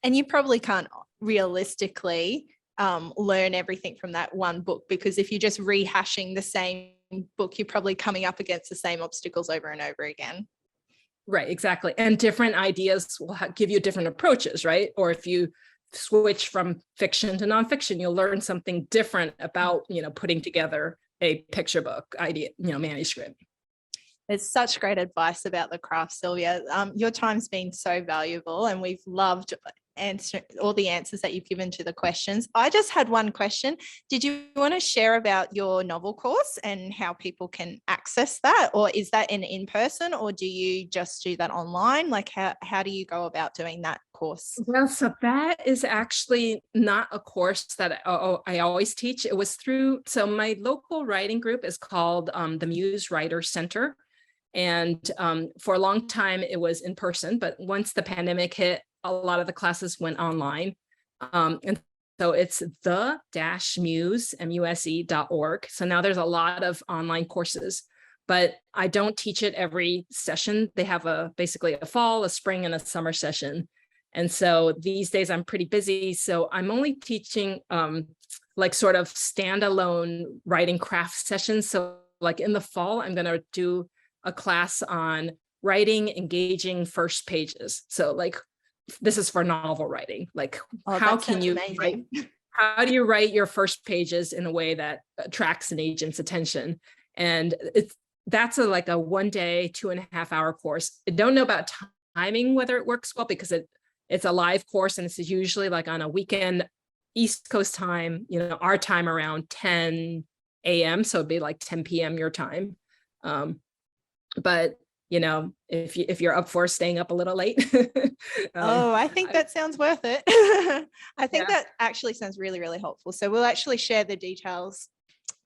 And you probably can't realistically learn everything from that one book, because if you're just rehashing the same book, you're probably coming up against the same obstacles over and over again. Right, exactly. And different ideas will give you different approaches, right? Or if you switch from fiction to nonfiction, you'll learn something different about, putting together a picture book idea, manuscript. It's such great advice about the craft, Sylvia. Your time's been so valuable, and we've loved answer all the answers that you've given to the questions. I just had one question. Did you want to share about your novel course and how people can access that? Or is that in person, or do you just do that online? How do you go about doing that course? Well, so that is actually not a course that I always teach. It was so my local writing group is called the Muse Writer Center. And for a long time, it was in person. But once the pandemic hit, a lot of the classes went online. And so it's the-muse.org. So now there's a lot of online courses, but I don't teach it every session. They have basically a fall, a spring, and a summer session. And so these days I'm pretty busy. So I'm only teaching sort of standalone writing craft sessions. So in the fall, I'm going to do a class on writing engaging first pages. So this is for novel writing. How can you write? How do you write your first pages in a way that attracts an agent's attention? And that's a 1 day, 2.5 hour course. I don't know about timing, whether it works well, because it's a live course, and it's usually on a weekend, East Coast time, our time around 10 a.m. So it'd be 10 p.m. your time. But if you're up for staying up a little late. I think that sounds worth it. I think that actually sounds really, really helpful. So we'll actually share the details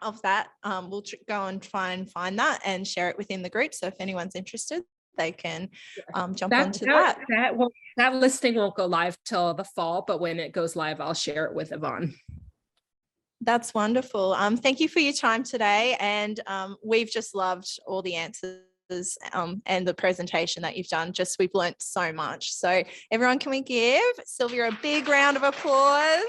of that. We'll go and find that and share it within the group. So if anyone's interested, they can jump onto that. That listing won't go live till the fall, but when it goes live, I'll share it with Yvonne. That's wonderful. Thank you for your time today. And we've just loved all the answers and the presentation that you've done. We've learned so much. So everyone, can we give Sylvia a big round of applause?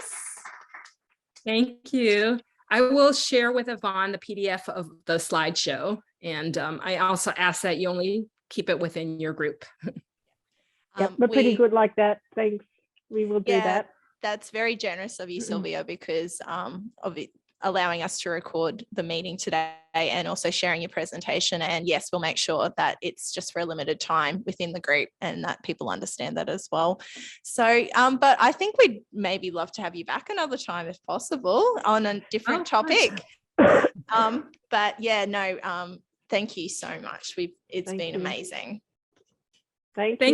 Thank you. I will share with Yvonne the PDF of the slideshow. And I also ask that you only keep it within your group. We're pretty good like that. Thanks. We will do that. That's very generous of you, Sylvia, because of it, allowing us to record the meeting today and also sharing your presentation. And yes, we'll make sure that it's just for a limited time within the group and that people understand that as well. So, but I think we'd maybe love to have you back another time if possible on a different topic. But yeah, no, thank you so much. It's been amazing. Thank you.